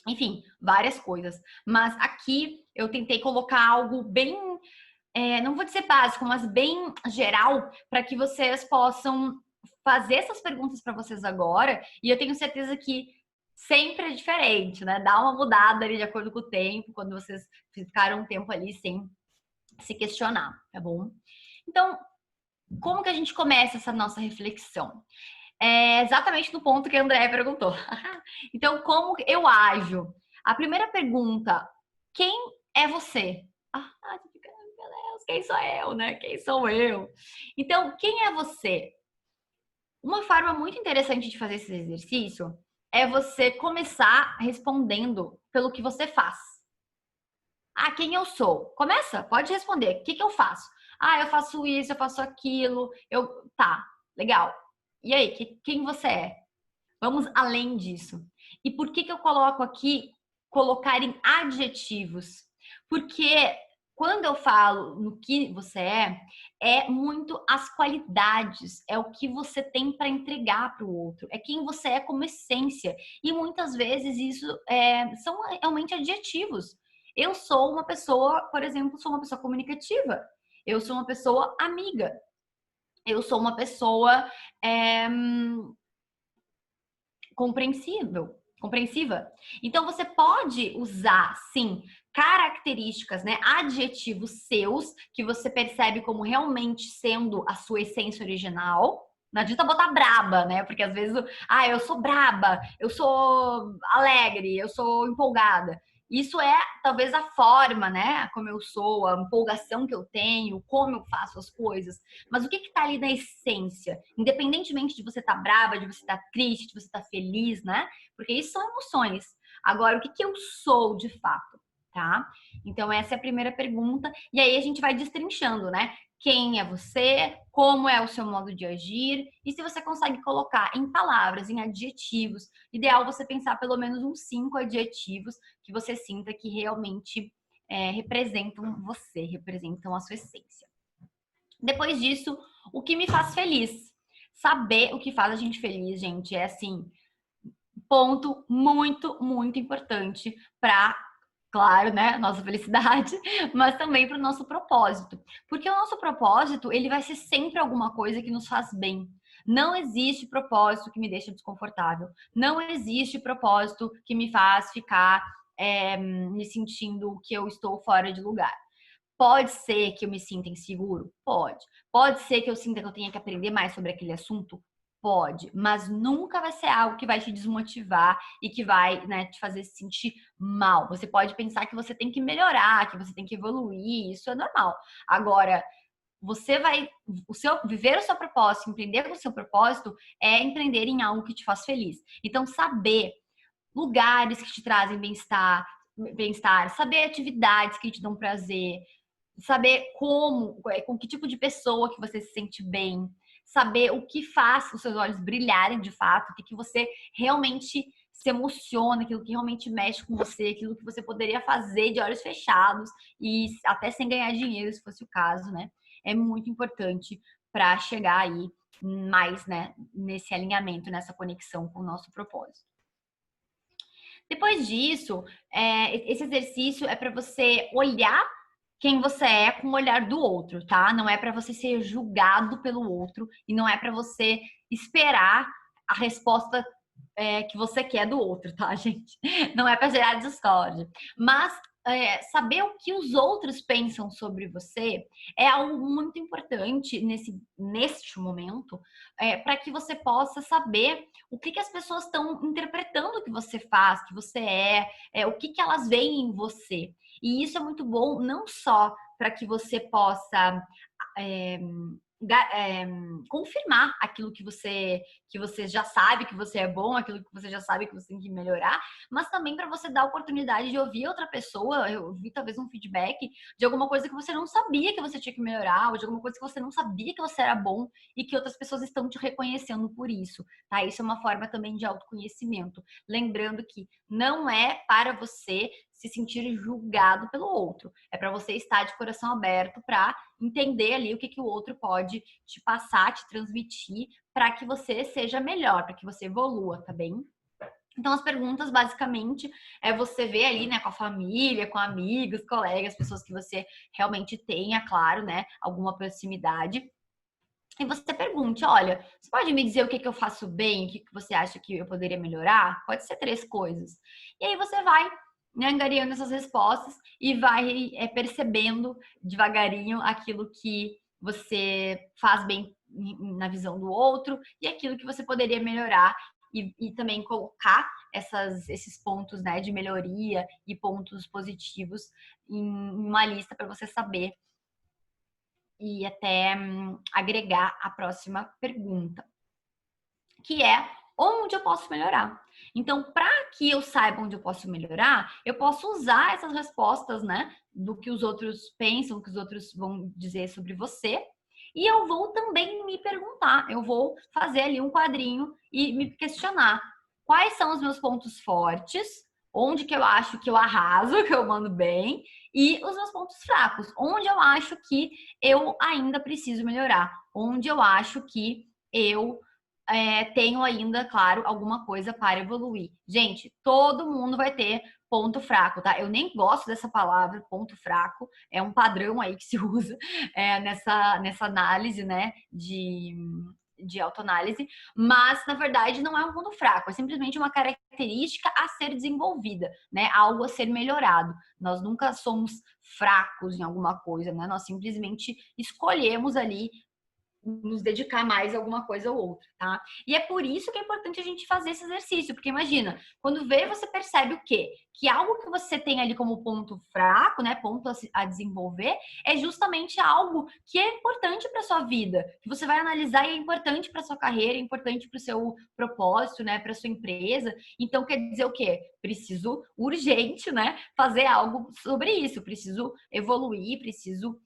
enfim, várias coisas. Mas aqui eu tentei colocar algo bem, não vou dizer básico, mas bem geral, para que vocês possam fazer essas perguntas para vocês agora. E eu tenho certeza que sempre é diferente, né? Dá uma mudada ali de acordo com o tempo, quando vocês ficaram um tempo ali sem se questionar, tá bom? Então, como que a gente começa essa nossa reflexão? É exatamente no ponto que a Andréa perguntou. Então, como eu ajo? A primeira pergunta, quem é você? Meu Deus, quem sou eu, né? Quem sou eu? Então, quem é você? Uma forma muito interessante de fazer esse exercício é você começar respondendo pelo que você faz. Quem eu sou? Começa, pode responder. O que eu faço? Eu faço isso, eu faço aquilo. Tá, legal. E aí, quem você é? Vamos além disso. E por que eu coloco aqui colocar em adjetivos? Porque quando eu falo no que você é muito as qualidades, é o que você tem para entregar para o outro, é quem você é como essência. E muitas vezes isso são realmente adjetivos. Eu sou uma pessoa, por exemplo, sou uma pessoa comunicativa. Eu sou uma pessoa amiga. Eu sou uma pessoa compreensiva. Então você pode usar, sim, características, né, adjetivos seus que você percebe como realmente sendo a sua essência original. Não adianta botar braba, né? Porque às vezes, eu sou braba, eu sou alegre, eu sou empolgada. Isso é talvez a forma, né? Como eu sou, a empolgação que eu tenho, como eu faço as coisas. Mas o que está ali na essência? Independentemente de você estar brava, de você estar triste, de você estar feliz, né? Porque isso são emoções. Agora, o que eu sou de fato, tá? Então, essa é a primeira pergunta. E aí a gente vai destrinchando, né? Quem é você, como é o seu modo de agir, e se você consegue colocar em palavras, em adjetivos. Ideal você pensar pelo menos uns 5 adjetivos que você sinta que realmente representam você, representam a sua essência. Depois disso, o que me faz feliz? Saber o que faz a gente feliz, gente, é assim, ponto muito, muito importante para, claro, né, nossa felicidade, mas também para o nosso propósito. Porque o nosso propósito, ele vai ser sempre alguma coisa que nos faz bem. Não existe propósito que me deixa desconfortável. Não existe propósito que me faz ficar me sentindo que eu estou fora de lugar. Pode ser que eu me sinta inseguro? Pode. Pode ser que eu sinta que eu tenha que aprender mais sobre aquele assunto? Pode. Mas nunca vai ser algo que vai te desmotivar e que vai, né, te fazer se sentir mal. Você pode pensar que você tem que melhorar, que você tem que evoluir, isso é normal. Agora, você vai, viver o seu propósito, empreender o seu propósito é empreender em algo que te faz feliz. Então, saber lugares que te trazem bem-estar, saber atividades que te dão prazer, saber com que tipo de pessoa que você se sente bem, saber o que faz os seus olhos brilharem de fato, o que você realmente se emociona, aquilo que realmente mexe com você, aquilo que você poderia fazer de olhos fechados e até sem ganhar dinheiro, se fosse o caso, né? É muito importante para chegar aí mais, né, nesse alinhamento, nessa conexão com o nosso propósito. Depois disso, esse exercício é para você olhar quem você é com o olhar do outro, tá? Não é para você ser julgado pelo outro e não é para você esperar a resposta que você quer do outro, tá, gente? Não é para gerar discórdia. Mas saber o que os outros pensam sobre você é algo muito importante neste momento, para que você possa saber o que as pessoas estão interpretando que você faz, que você o que elas veem em você. E isso é muito bom, não só para que você possa confirmar aquilo que você já sabe que você é bom, aquilo que você já sabe que você tem que melhorar, mas também para você dar a oportunidade de ouvir outra pessoa, ouvir talvez um feedback de alguma coisa que você não sabia que você tinha que melhorar, ou de alguma coisa que você não sabia que você era bom e que outras pessoas estão te reconhecendo por isso, tá? Isso é uma forma também de autoconhecimento. Lembrando que não é para você se sentir julgado pelo outro, é para você estar de coração aberto para entender ali o que o outro pode te passar, te transmitir, para que você seja melhor, para que você evolua, tá bem? Então, as perguntas, basicamente, é você ver ali, né, com a família, com amigos, colegas, pessoas que você realmente tenha, claro, né, alguma proximidade. E você pergunte, olha, você pode me dizer o que eu faço bem, o que você acha que eu poderia melhorar? Pode ser 3 coisas. E aí você vai, né, angariando essas respostas e vai percebendo devagarinho aquilo que você faz bem na visão do outro e aquilo que você poderia melhorar e também colocar esses pontos, né, de melhoria e pontos positivos em uma lista para você saber e até agregar a próxima pergunta, que é onde eu posso melhorar. Então, para que eu saiba onde eu posso melhorar, eu posso usar essas respostas, né, do que os outros pensam, que os outros vão dizer sobre você, e eu vou também me perguntar, eu vou fazer ali um quadrinho e me questionar quais são os meus pontos fortes, onde que eu acho que eu arraso, que eu mando bem, e os meus pontos fracos, onde eu acho que eu ainda preciso melhorar, onde eu acho que eu tenho ainda, claro, alguma coisa para evoluir. Gente, todo mundo vai ter ponto fraco, tá? Eu nem gosto dessa palavra, ponto fraco, é um padrão aí que se usa nessa análise, né, de autoanálise, mas na verdade não é um ponto fraco, é simplesmente uma característica a ser desenvolvida, né? Algo a ser melhorado. Nós nunca somos fracos em alguma coisa, né? Nós simplesmente escolhemos ali nos dedicar mais a alguma coisa ou outra, tá? E é por isso que é importante a gente fazer esse exercício, porque imagina, quando vê, você percebe o quê? Que algo que você tem ali como ponto fraco, né, ponto a desenvolver, é justamente algo que é importante para sua vida, que você vai analisar e é importante para sua carreira, é importante para o seu propósito, né, para sua empresa. Então quer dizer o quê? Preciso urgente, né, fazer algo sobre isso, preciso evoluir, preciso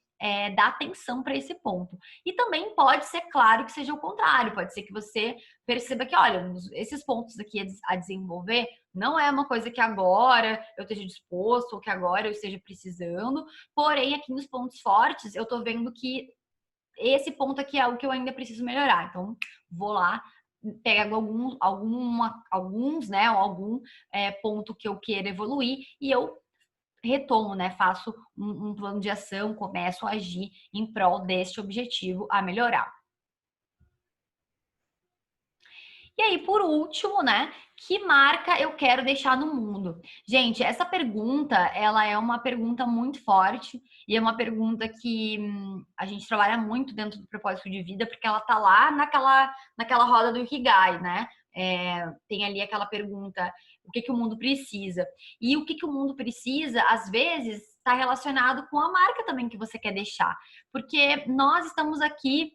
dar atenção para esse ponto. E também pode ser claro que seja o contrário, pode ser que você perceba que, olha, esses pontos aqui a desenvolver não é uma coisa que agora eu esteja disposto ou que agora eu esteja precisando, porém aqui nos pontos fortes eu tô vendo que esse ponto aqui é algo que eu ainda preciso melhorar. Então, vou lá, pego alguns, né, ou algum ponto que eu queira evoluir e eu retomo, né, faço um plano de ação, começo a agir em prol deste objetivo a melhorar. E aí, por último, né, que marca eu quero deixar no mundo? Gente, essa pergunta, ela é uma pergunta muito forte e é uma pergunta que a gente trabalha muito dentro do propósito de vida, porque ela tá lá naquela roda do Ikigai, né? Tem ali aquela pergunta, o que o mundo precisa? E o que o mundo precisa, às vezes, está relacionado com a marca também que você quer deixar. Porque nós estamos aqui,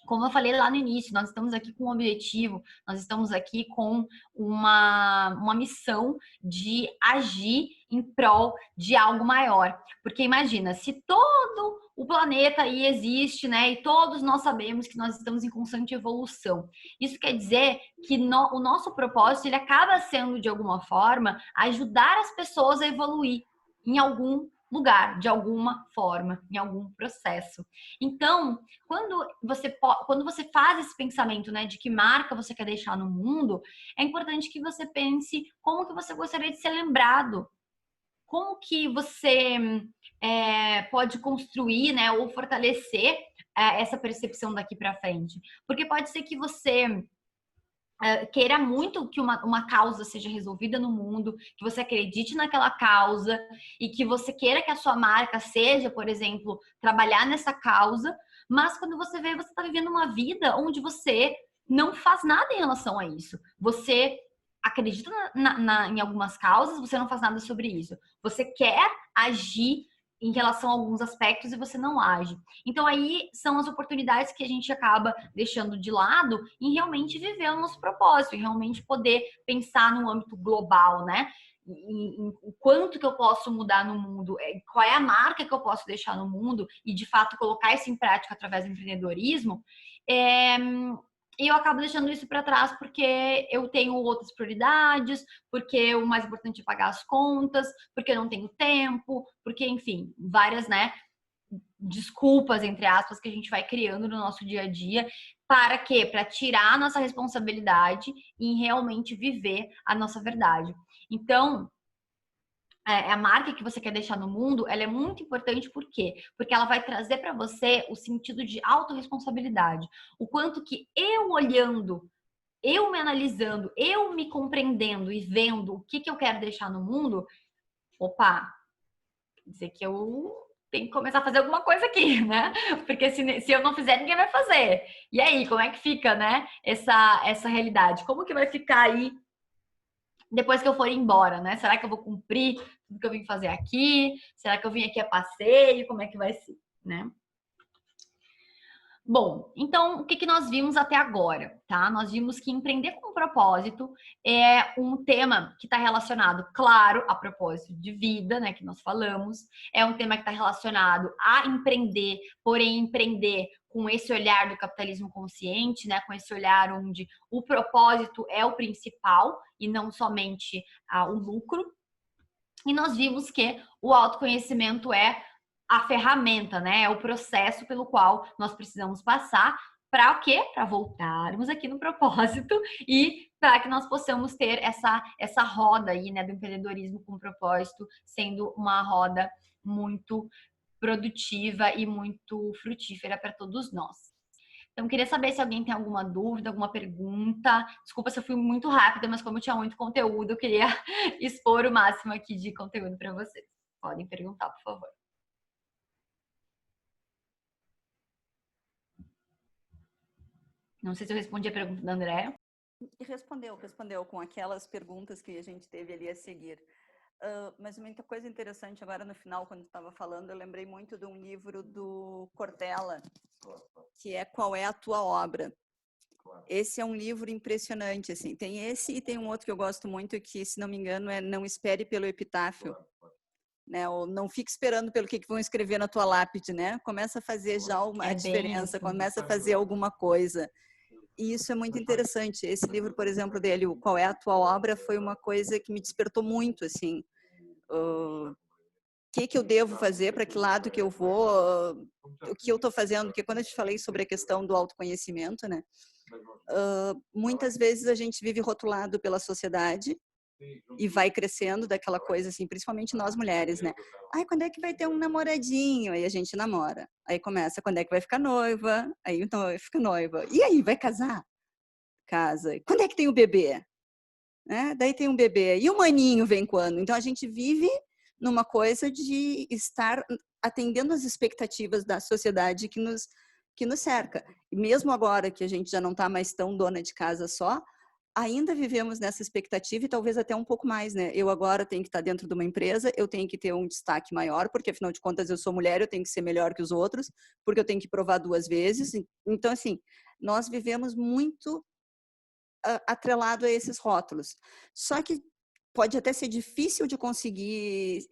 como eu falei lá no início, nós estamos aqui com um objetivo, nós estamos aqui com uma missão de agir em prol de algo maior. Porque imagina, se todo o planeta aí existe, né, e todos nós sabemos que nós estamos em constante evolução, isso quer dizer que o nosso propósito, ele acaba sendo, de alguma forma, ajudar as pessoas a evoluir em algum lugar, de alguma forma, em algum processo. Então, quando você faz esse pensamento, né, de que marca você quer deixar no mundo, é importante que você pense como que você gostaria de ser lembrado, como que você pode construir, né, ou fortalecer essa percepção daqui para frente, porque pode ser que você queira muito que uma causa seja resolvida no mundo, que você acredite naquela causa e que você queira que a sua marca seja, por exemplo, trabalhar nessa causa, mas quando você vê, você está vivendo uma vida onde você não faz nada em relação a isso. Você acredita em algumas causas, você não faz nada sobre isso. Você quer agir em relação a alguns aspectos e você não age. Então aí são as oportunidades que a gente acaba deixando de lado em realmente viver o nosso propósito, em realmente poder pensar no âmbito global, né? Em o quanto que eu posso mudar no mundo, qual é a marca que eu posso deixar no mundo e de fato colocar isso em prática através do empreendedorismo. E eu acabo deixando isso para trás porque eu tenho outras prioridades, porque o mais importante é pagar as contas, porque eu não tenho tempo, porque, enfim, várias, né, desculpas, entre aspas, que a gente vai criando no nosso dia a dia. Para quê? Para tirar a nossa responsabilidade em realmente viver a nossa verdade. Então, a marca que você quer deixar no mundo, ela é muito importante, por quê? Porque ela vai trazer para você o sentido de autorresponsabilidade. O quanto que eu olhando, eu me analisando, eu me compreendendo e vendo o que eu quero deixar no mundo, opa, quer dizer que eu tenho que começar a fazer alguma coisa aqui, né? Porque se eu não fizer, ninguém vai fazer. E aí, como é que fica, né? Essa realidade? Como que vai ficar aí depois que eu for embora, né? Será que eu vou cumprir tudo que eu vim fazer aqui? Será que eu vim aqui a passeio? Como é que vai ser, né? Bom, então o que nós vimos até agora, tá? Nós vimos que empreender com propósito é um tema que está relacionado, claro, a propósito de vida, né? Que nós falamos. É um tema que está relacionado a empreender, porém empreender com esse olhar do capitalismo consciente, né? Com esse olhar onde o propósito é o principal e não somente o lucro. E nós vimos que o autoconhecimento é a ferramenta, né? É o processo pelo qual nós precisamos passar para o quê? Para voltarmos aqui no propósito e para que nós possamos ter essa roda aí, né, do empreendedorismo com propósito, sendo uma roda muito produtiva e muito frutífera para todos nós. Então, queria saber se alguém tem alguma dúvida, alguma pergunta. Desculpa se eu fui muito rápida, mas como eu tinha muito conteúdo, eu queria expor o máximo aqui de conteúdo para vocês. Podem perguntar, por favor. Não sei se eu respondi a pergunta da Andréa. E respondeu com aquelas perguntas que a gente teve ali a seguir. Mas muita coisa interessante agora no final, quando estava falando, eu lembrei muito de um livro do Cortella, que é Qual é a Tua Obra? Esse é um livro impressionante, assim. Tem esse e tem um outro que eu gosto muito, que, se não me engano, é Não Espere pelo Epitáfio. né? Ou não fique esperando pelo que vão escrever na tua lápide, né? Começa a fazer já uma diferença, começa a fazer alguma coisa. E isso é muito interessante. Esse livro, por exemplo, dele, o Qual é a Tua Obra, foi uma coisa que me despertou muito, assim. O que eu devo fazer, para que lado que eu vou, o que eu estou fazendo, porque quando eu te falei sobre a questão do autoconhecimento, né? Muitas vezes a gente vive rotulado pela sociedade e vai crescendo daquela coisa assim, principalmente nós mulheres, né? Ai, quando é que vai ter um namoradinho? Aí a gente namora. Aí começa, quando é que vai ficar noiva? Aí então fica noiva. E aí, vai casar? Casa. Quando é que tem o bebê? Né? Daí tem um bebê. E o maninho vem quando? Então a gente vive numa coisa de estar atendendo às expectativas da sociedade que nos cerca. E mesmo agora que a gente já não está mais tão dona de casa só, ainda vivemos nessa expectativa e talvez até um pouco mais, né? Eu agora tenho que estar dentro de uma empresa, eu tenho que ter um destaque maior, porque afinal de contas eu sou mulher, eu tenho que ser melhor que os outros, porque eu tenho que provar 2 vezes. Então, assim, nós vivemos muito atrelado a esses rótulos. Só que pode até ser difícil de conseguir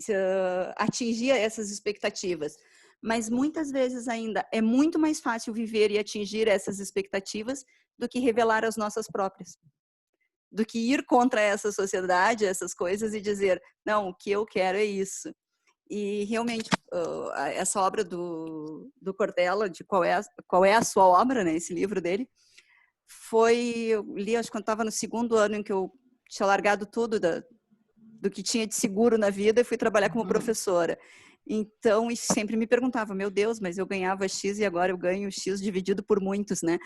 atingir essas expectativas, mas muitas vezes ainda é muito mais fácil viver e atingir essas expectativas do que revelar as nossas próprias. Do que ir contra essa sociedade, essas coisas e dizer, não, o que eu quero é isso. E realmente, essa obra do Cortella, de qual é a sua obra, né, esse livro dele, eu li, acho que quando estava no 2º ano em que eu tinha largado tudo do que tinha de seguro na vida e fui trabalhar como professora. Então, e sempre me perguntava, meu Deus, mas eu ganhava X e agora eu ganho X dividido por muitos, né?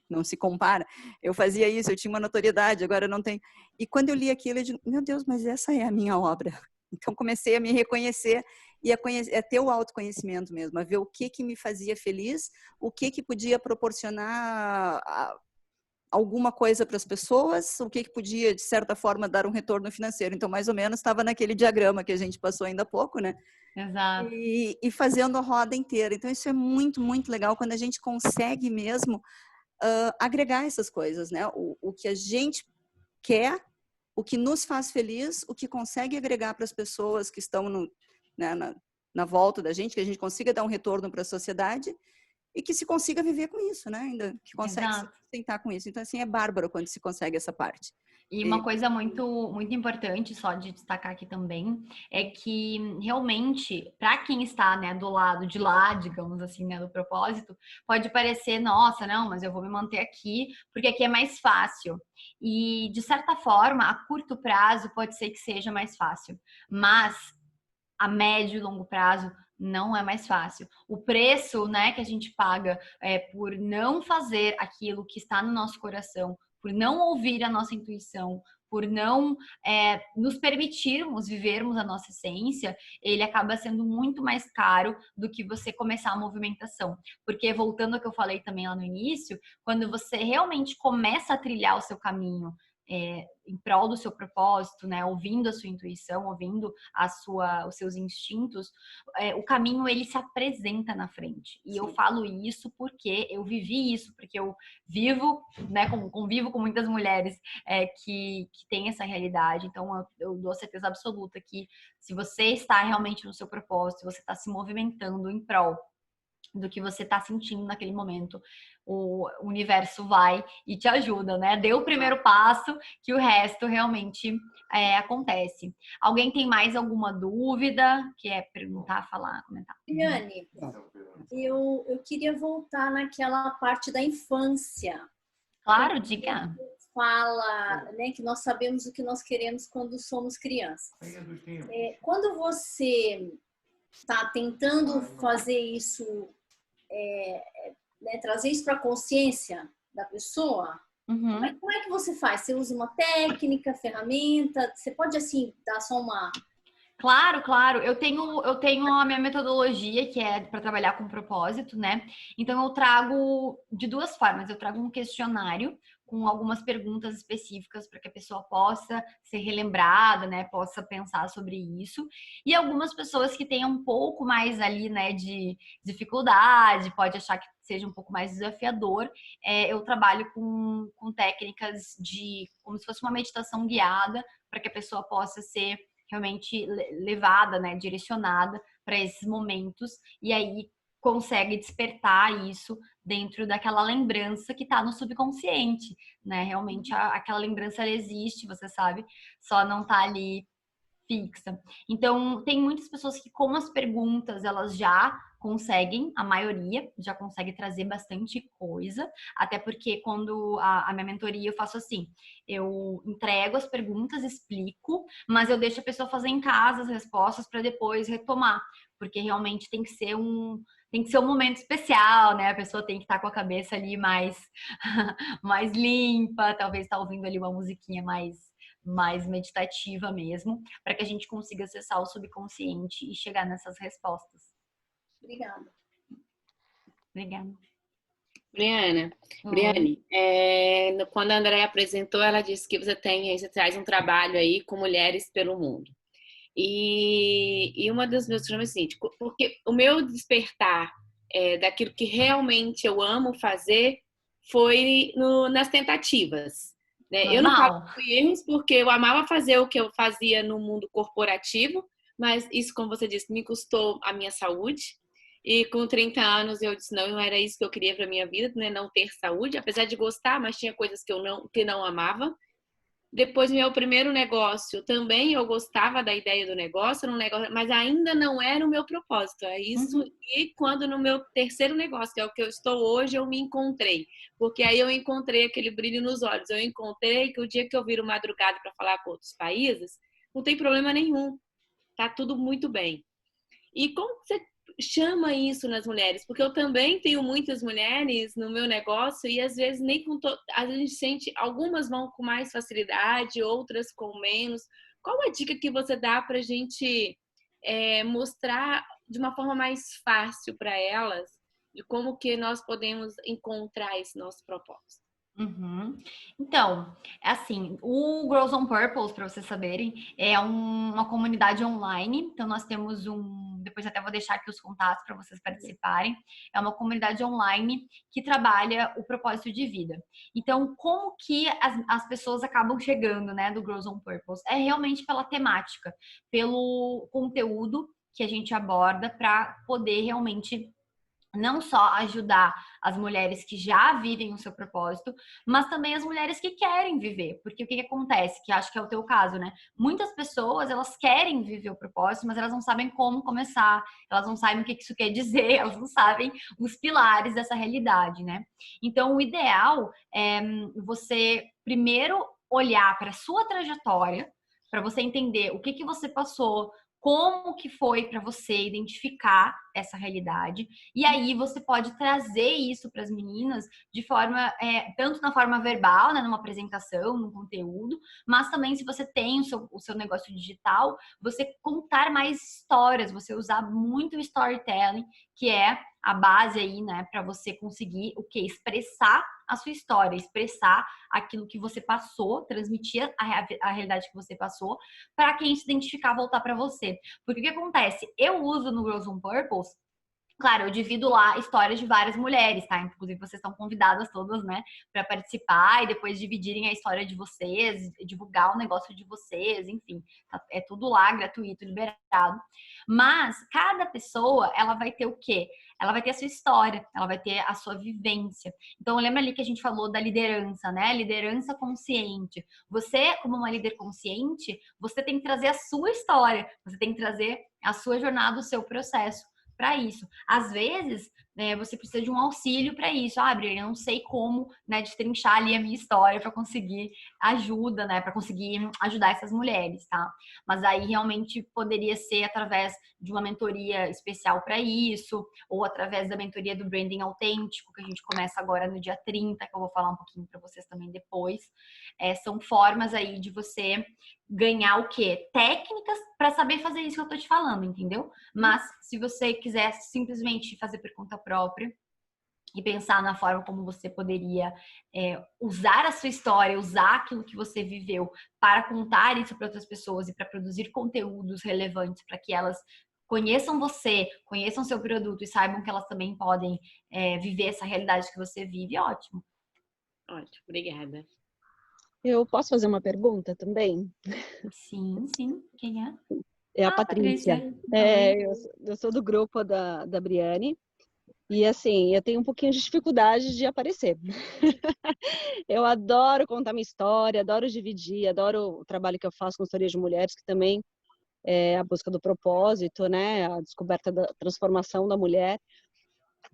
Não se compara. Eu fazia isso, eu tinha uma notoriedade, agora eu não tenho. E quando eu li aquilo, eu digo, meu Deus, mas essa é a minha obra. Então, comecei a me reconhecer e a ter o autoconhecimento mesmo, a ver o que me fazia feliz, o que podia proporcionar alguma coisa para as pessoas, o que podia, de certa forma, dar um retorno financeiro. Então, mais ou menos, estava naquele diagrama que a gente passou ainda há pouco, né? Exato. E fazendo a roda inteira. Então, isso é muito, muito legal quando a gente consegue mesmo agregar essas coisas, né? O que a gente quer, o que nos faz feliz, o que consegue agregar para as pessoas que estão né, na volta da gente, que a gente consiga dar um retorno para a sociedade e que se consiga viver com isso, né? Ainda que consegue se sustentar com isso. Então, assim, é bárbaro quando se consegue essa parte. E uma coisa muito importante, só de destacar aqui também, é que realmente, para quem está, né, do lado de lá, digamos assim, né, do propósito, pode parecer, nossa, não, mas eu vou me manter aqui, porque aqui é mais fácil. E, de certa forma, a curto prazo pode ser que seja mais fácil, mas a médio e longo prazo não é mais fácil. O preço, né, que a gente paga por não fazer aquilo que está no nosso coração, por não ouvir a nossa intuição, por não nos permitirmos vivermos a nossa essência, ele acaba sendo muito mais caro do que você começar a movimentação. Porque, voltando ao que eu falei também lá no início, quando você realmente começa a trilhar o seu caminho em prol do seu propósito, né, ouvindo a sua intuição, ouvindo os seus instintos, o caminho ele se apresenta na frente. E eu falo isso porque eu vivi isso, porque eu vivo, né, convivo com muitas mulheres que têm essa realidade. Então eu dou certeza absoluta que se você está realmente no seu propósito, se você está se movimentando em prol do que você está sentindo naquele momento, o universo vai e te ajuda, né? Dê o primeiro passo que o resto realmente acontece. Alguém tem mais alguma dúvida? Quer perguntar, falar, comentar? Liane, eu queria voltar naquela parte da infância. Claro, diga. Fala, né, que nós sabemos o que nós queremos quando somos crianças. Quando você está tentando fazer isso, né, trazer isso para a consciência da pessoa, como é que você faz? Você usa uma técnica, ferramenta? Você pode, assim, dar só uma... Claro. Eu tenho a minha metodologia, que é para trabalhar com propósito, né? Então, eu trago de 2 formas. Eu trago um questionário com algumas perguntas específicas para que a pessoa possa ser relembrada, né? Possa pensar sobre isso. E algumas pessoas que tenham um pouco mais ali, né, de dificuldade, pode achar que seja um pouco mais desafiador, eu trabalho com técnicas como se fosse uma meditação guiada, para que a pessoa possa ser realmente levada, né, direcionada para esses momentos, e aí consegue despertar isso dentro daquela lembrança que está no subconsciente, né? Realmente aquela lembrança ela existe, você sabe, só não tá ali fixa. Então, tem muitas pessoas que com as perguntas elas já conseguem, a maioria já consegue trazer bastante coisa, até porque quando a minha mentoria eu faço assim, eu entrego as perguntas, explico, mas eu deixo a pessoa fazer em casa as respostas para depois retomar, porque realmente tem que ser um momento especial, né? A pessoa tem que estar com a cabeça ali mais mais limpa, talvez estar ouvindo ali uma musiquinha mais meditativa mesmo, para que a gente consiga acessar o subconsciente e chegar nessas respostas. Obrigada. Obrigada. Briane, quando a Andréia apresentou, ela disse que você traz um trabalho aí com mulheres pelo mundo. E uma das meus questionamentos é o seguinte, porque o meu despertar daquilo que realmente eu amo fazer foi nas tentativas. Né? Eu não falo com erros porque eu amava fazer o que eu fazia no mundo corporativo, mas isso, como você disse, me custou a minha saúde. E com 30 anos eu disse, não era isso que eu queria para minha vida, né? Não ter saúde, apesar de gostar, mas tinha coisas que não amava. Depois, meu primeiro negócio, também eu gostava da ideia do negócio, mas ainda não era o meu propósito. É isso. Uhum. E quando no meu terceiro negócio, que é o que eu estou hoje, eu me encontrei. Porque aí eu encontrei aquele brilho nos olhos. Eu encontrei que o dia que eu viro madrugada para falar com outros países, não tem problema nenhum. Tá tudo muito bem. E como você chama isso nas mulheres? Porque eu também tenho muitas mulheres no meu negócio e às vezes nem com a gente sente, algumas vão com mais facilidade, outras com menos. Qual a dica que você dá para a gente mostrar de uma forma mais fácil para elas de como que nós podemos encontrar esse nosso propósito? Uhum. Então, é assim, o Girls on Purpose, para vocês saberem, é uma comunidade online. Então, nós temos depois até vou deixar aqui os contatos para vocês participarem. É uma comunidade online que trabalha o propósito de vida. Então, como que as pessoas acabam chegando, né, do Girls on Purpose? É realmente pela temática, pelo conteúdo que a gente aborda para poder realmente não só ajudar as mulheres que já vivem o seu propósito, mas também as mulheres que querem viver. Porque o que acontece? Que acho que é o teu caso, né? Muitas pessoas, elas querem viver o propósito, mas elas não sabem como começar, elas não sabem o que isso quer dizer, elas não sabem os pilares dessa realidade, né? Então, o ideal é você primeiro olhar para a sua trajetória, para você entender o que você passou, como que foi para você identificar essa realidade, e aí você pode trazer isso para as meninas de forma, tanto na forma verbal, né, numa apresentação, num conteúdo, mas também se você tem o seu negócio digital, você contar mais histórias, você usar muito o storytelling, que é a base aí, né, para você conseguir o que? Expressar a sua história, expressar aquilo que você passou, transmitir a realidade que você passou, para quem se identificar voltar para você. Porque o que acontece? Eu uso no Girls on Purpose, claro, eu divido lá histórias de várias mulheres, tá? Inclusive, vocês estão convidadas todas, né, para participar e depois dividirem a história de vocês, divulgar o negócio de vocês, enfim, é tudo lá, gratuito, liberado. Mas cada pessoa, ela vai ter o quê? Ela vai ter a sua história, ela vai ter a sua vivência. Então, lembra ali que a gente falou da liderança, né? Liderança consciente. Você, como uma líder consciente, você tem que trazer a sua história, você tem que trazer a sua jornada, o seu processo para isso. Às vezes, você precisa de um auxílio para isso. Ah, Briana, eu não sei como, né, destrinchar ali a minha história para conseguir ajuda, né, para conseguir ajudar essas mulheres, tá? Mas aí realmente poderia ser através de uma mentoria especial para isso, ou através da mentoria do branding autêntico, que a gente começa agora no dia 30, que eu vou falar um pouquinho para vocês também depois. São formas aí de você ganhar o quê? Técnicas para saber fazer isso que eu tô te falando, entendeu? Mas se você quiser simplesmente fazer por conta própria e pensar na forma como você poderia usar a sua história, usar aquilo que você viveu para contar isso para outras pessoas e para produzir conteúdos relevantes para que elas conheçam você, conheçam seu produto e saibam que elas também podem viver essa realidade que você vive, ótimo. Ótimo, obrigada. Eu posso fazer uma pergunta também? Sim, sim. Quem é? É a Patrícia. Eu sou do grupo da Briane. E assim, eu tenho um pouquinho de dificuldade de aparecer. Eu adoro contar minha história, adoro dividir, adoro o trabalho que eu faço com consultoria de mulheres, que também é a busca do propósito, né? A descoberta da transformação da mulher.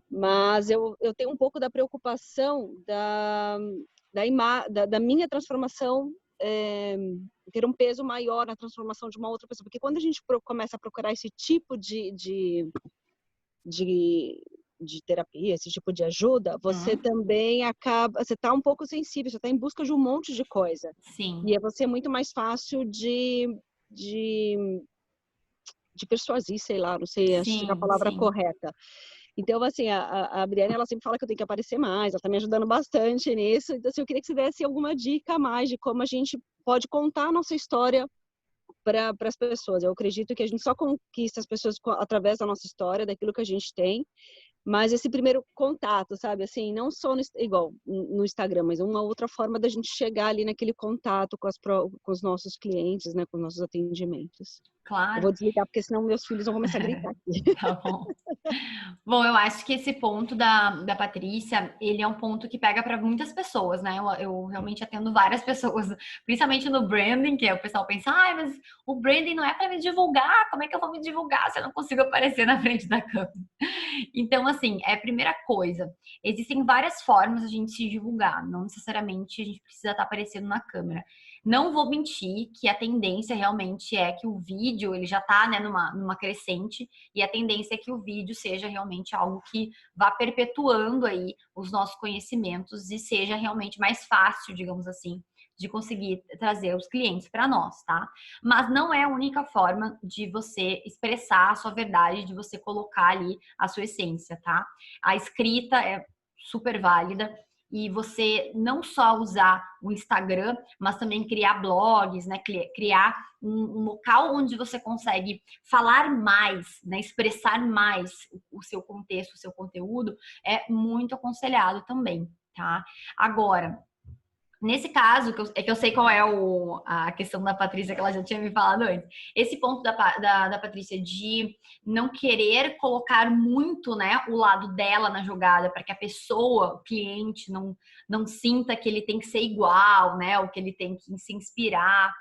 Mas eu tenho um pouco da preocupação da minha transformação ter um peso maior na transformação de uma outra pessoa. Porque quando a gente começa a procurar esse tipo de terapia, esse tipo de ajuda, você também você está um pouco sensível, você está em busca de um monte de coisa. Sim. E é muito mais fácil de persuadir, sei lá, não sei, acho que a palavra correta. Então, assim, a Briane, ela sempre fala que eu tenho que aparecer mais, ela tá me ajudando bastante nisso. Então, assim, eu queria que você desse alguma dica a mais de como a gente pode contar a nossa história para as pessoas. Eu acredito que a gente só conquista as pessoas através da nossa história, daquilo que a gente tem, mas esse primeiro contato, sabe? Assim, não só igual no Instagram, mas uma outra forma da gente chegar ali naquele contato com os nossos clientes, né? Com os nossos atendimentos. Claro. Eu vou desligar, porque senão meus filhos vão começar a gritar aqui. Tá bom. Bom, eu acho que esse ponto da Patrícia, ele é um ponto que pega para muitas pessoas, né? Eu realmente atendo várias pessoas, principalmente no branding, que é o pessoal pensa, mas o branding não é para me divulgar, como é que eu vou me divulgar se eu não consigo aparecer na frente da câmera? Então, assim, é a primeira coisa. Existem várias formas de a gente se divulgar, não necessariamente a gente precisa estar aparecendo na câmera. Não vou mentir que a tendência realmente é que o vídeo, ele já tá, né, numa crescente, e a tendência é que o vídeo seja realmente algo que vá perpetuando aí os nossos conhecimentos e seja realmente mais fácil, digamos assim, de conseguir trazer os clientes para nós, tá? Mas não é a única forma de você expressar a sua verdade, de você colocar ali a sua essência, tá? A escrita é super válida. E você não só usar o Instagram, mas também criar blogs, né? Criar um local onde você consegue falar mais, né? Expressar mais o seu contexto, o seu conteúdo, é muito aconselhado também, tá? Agora, nesse caso, que eu sei qual é a questão da Patrícia, que ela já tinha me falado antes. Esse ponto da Patrícia de não querer colocar muito, né, o lado dela na jogada, para que a pessoa, o cliente, não sinta que ele tem que ser igual, né, ou que ele tem que se inspirar.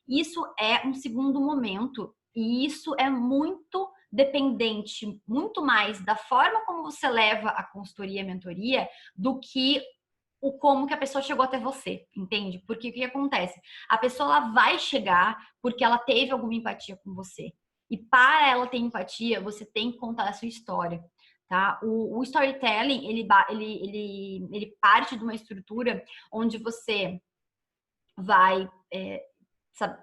Isso é um segundo momento, e isso é muito dependente, muito mais da forma como você leva a consultoria e a mentoria, do que o como que a pessoa chegou até você, entende? Porque o que acontece? A pessoa ela vai chegar porque ela teve alguma empatia com você. E para ela ter empatia, você tem que contar a sua história, tá? O storytelling, ele parte de uma estrutura onde você vai...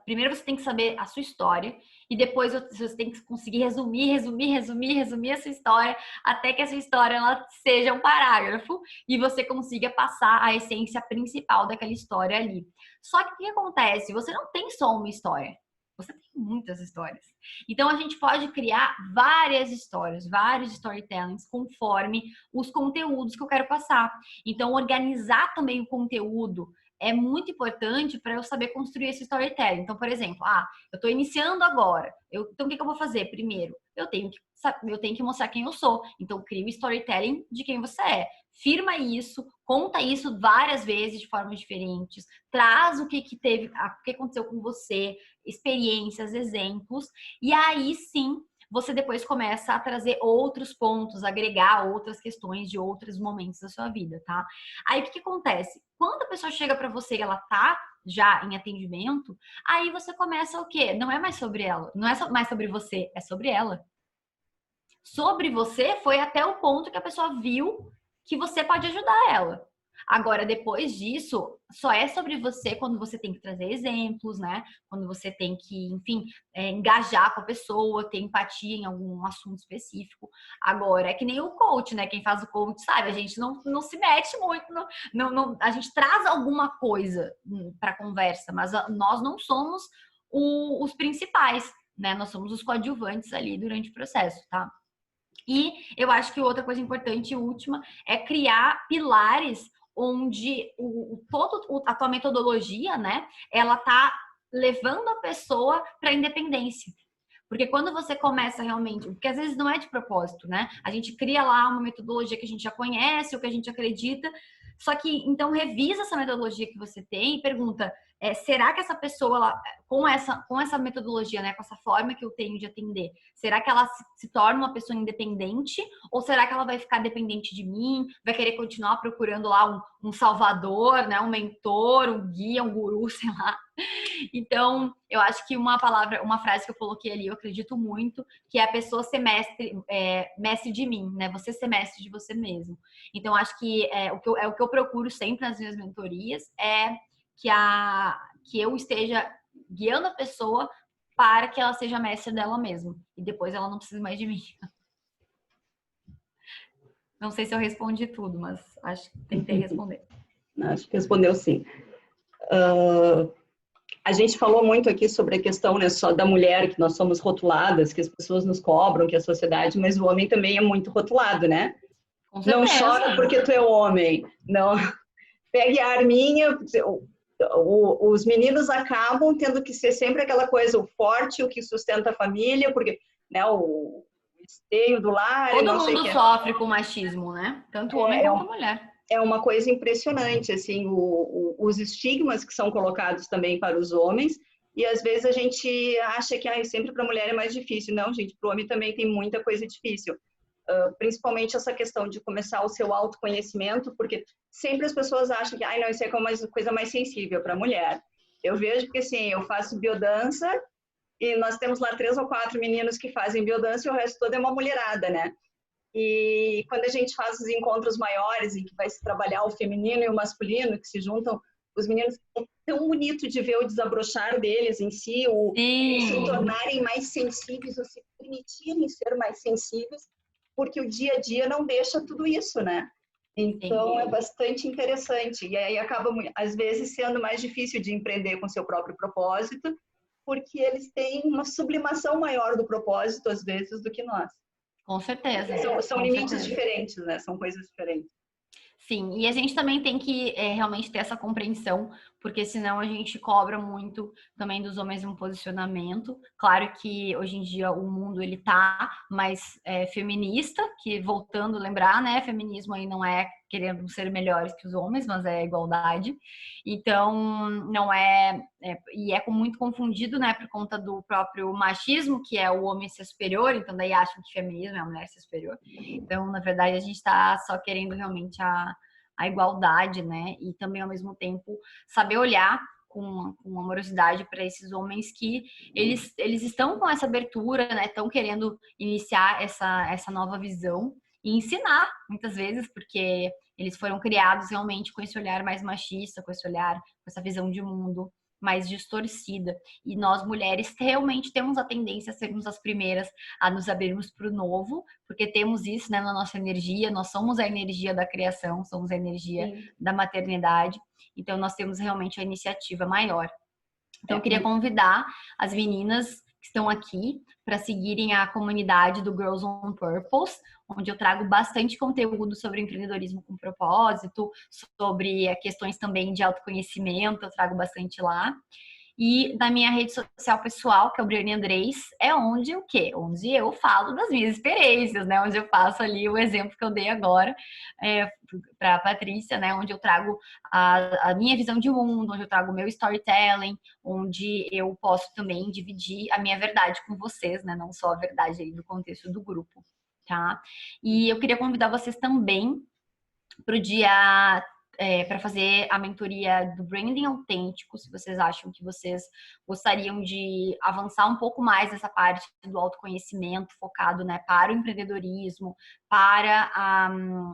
primeiro você tem que saber a sua história e depois você tem que conseguir resumir a sua história até que a sua história ela seja um parágrafo e você consiga passar a essência principal daquela história ali. Só que o que acontece? Você não tem só uma história. Você tem muitas histórias. Então, a gente pode criar várias histórias, vários storytellings, conforme os conteúdos que eu quero passar. Então, organizar também o conteúdo é muito importante para eu saber construir esse storytelling. Então, por exemplo, eu estou iniciando agora. Então, o que eu vou fazer? Primeiro, eu tenho que mostrar quem eu sou. Então, cria o storytelling de quem você é. Firma isso, conta isso várias vezes de formas diferentes. Traz o que aconteceu com você, experiências, exemplos. E aí, sim, você depois começa a trazer outros pontos, agregar outras questões de outros momentos da sua vida, tá? Aí, o que acontece? Quando a pessoa chega para você e ela tá já em atendimento, aí você começa o quê? Não é mais sobre ela, não é mais sobre você, é sobre ela. Sobre você foi até o ponto que a pessoa viu que você pode ajudar ela. Agora, depois disso, só é sobre você quando você tem que trazer exemplos, né? Quando você tem que, enfim, engajar com a pessoa, ter empatia em algum assunto específico. Agora, é que nem o coach, né? Quem faz o coach sabe, a gente não se mete muito, a gente traz alguma coisa para a conversa, mas nós não somos os principais, né? Nós somos os coadjuvantes ali durante o processo, tá? E eu acho que outra coisa importante e última é criar pilares onde a tua metodologia, né, ela tá levando a pessoa para a independência. Porque quando você começa realmente, porque às vezes não é de propósito, né? A gente cria lá uma metodologia que a gente já conhece, ou que a gente acredita, só que então revisa essa metodologia que você tem e pergunta, será que essa pessoa, ela, com essa metodologia, né, com essa forma que eu tenho de atender, será que ela se torna uma pessoa independente? Ou será que ela vai ficar dependente de mim? Vai querer continuar procurando lá um salvador, né, um mentor, um guia, um guru, sei lá. Então, eu acho que uma frase que eu coloquei ali, eu acredito muito, que é a pessoa ser mestre de mim, né? Você ser mestre de você mesmo. Então, acho que o que eu procuro sempre nas minhas mentorias é que eu esteja guiando a pessoa para que ela seja mestre dela mesma. E depois ela não precisa mais de mim. Não sei se eu respondi tudo, mas acho que tentei responder. Acho que respondeu sim. A gente falou muito aqui sobre a questão, né, só da mulher, que nós somos rotuladas, que as pessoas nos cobram, que a sociedade, mas o homem também é muito rotulado, né? Com certeza. Não chora porque tu é homem. Não. Pegue a arminha. Os meninos acabam tendo que ser sempre aquela coisa, o forte, o que sustenta a família, porque, né, o esteio do lar... Todo mundo sofre com machismo, né? Tanto o homem quanto a mulher. É uma coisa impressionante, assim, os estigmas que são colocados também para os homens, e às vezes a gente acha que sempre para a mulher é mais difícil. Não, gente, para o homem também tem muita coisa difícil. Principalmente essa questão de começar o seu autoconhecimento, porque sempre as pessoas acham que não, isso é uma coisa mais sensível para a mulher. Eu vejo que, assim, eu faço biodança e nós temos lá 3 ou 4 meninos que fazem biodança e o resto todo é uma mulherada, né? E quando a gente faz os encontros maiores, em que vai se trabalhar o feminino e o masculino, que se juntam, os meninos, é tão bonito de ver o desabrochar deles em si, eles se tornarem mais sensíveis, ou se permitirem ser mais sensíveis, porque o dia a dia não deixa tudo isso, né? Então, é bastante interessante. E aí acaba, às vezes, sendo mais difícil de empreender com seu próprio propósito, porque eles têm uma sublimação maior do propósito, às vezes, do que nós. Com certeza. São limites diferentes, né? São coisas diferentes. Sim, e a gente também tem que realmente ter essa compreensão, porque senão a gente cobra muito também dos homens um posicionamento. Claro que hoje em dia o mundo ele tá mais feminista, que voltando a lembrar, né, feminismo aí não é querendo ser melhores que os homens, mas é igualdade. Então, não e é muito confundido, né, por conta do próprio machismo, que é o homem ser superior, então daí acham que feminismo é a mulher ser superior. Então, na verdade, a gente está só querendo realmente a igualdade, né, e também ao mesmo tempo saber olhar com amorosidade para esses homens que eles estão com essa abertura, né, estão querendo iniciar essa nova visão e ensinar, muitas vezes, porque eles foram criados realmente com esse olhar mais machista, com esse olhar, com essa visão de mundo mais distorcida. E nós, mulheres, realmente temos a tendência a sermos as primeiras a nos abrirmos para o novo, porque temos isso, né, na nossa energia, nós somos a energia da criação, somos a energia da maternidade, então nós temos realmente a iniciativa maior. Então, eu queria convidar as meninas que estão aqui para seguirem a comunidade do Girls on Purpose, onde eu trago bastante conteúdo sobre empreendedorismo com propósito, sobre questões também de autoconhecimento, eu trago bastante lá. E da minha rede social pessoal, que é o Briane Andrés, é onde o quê? Onde eu falo das minhas experiências, né? Onde eu faço ali o exemplo que eu dei agora para a Patrícia, né? Onde eu trago a minha visão de mundo, onde eu trago o meu storytelling, onde eu posso também dividir a minha verdade com vocês, né? Não só a verdade aí do contexto do grupo, tá? E eu queria convidar vocês também para o dia... para fazer a mentoria do Branding Autêntico, se vocês acham que vocês gostariam de avançar um pouco mais nessa parte do autoconhecimento focado, né, para o empreendedorismo, para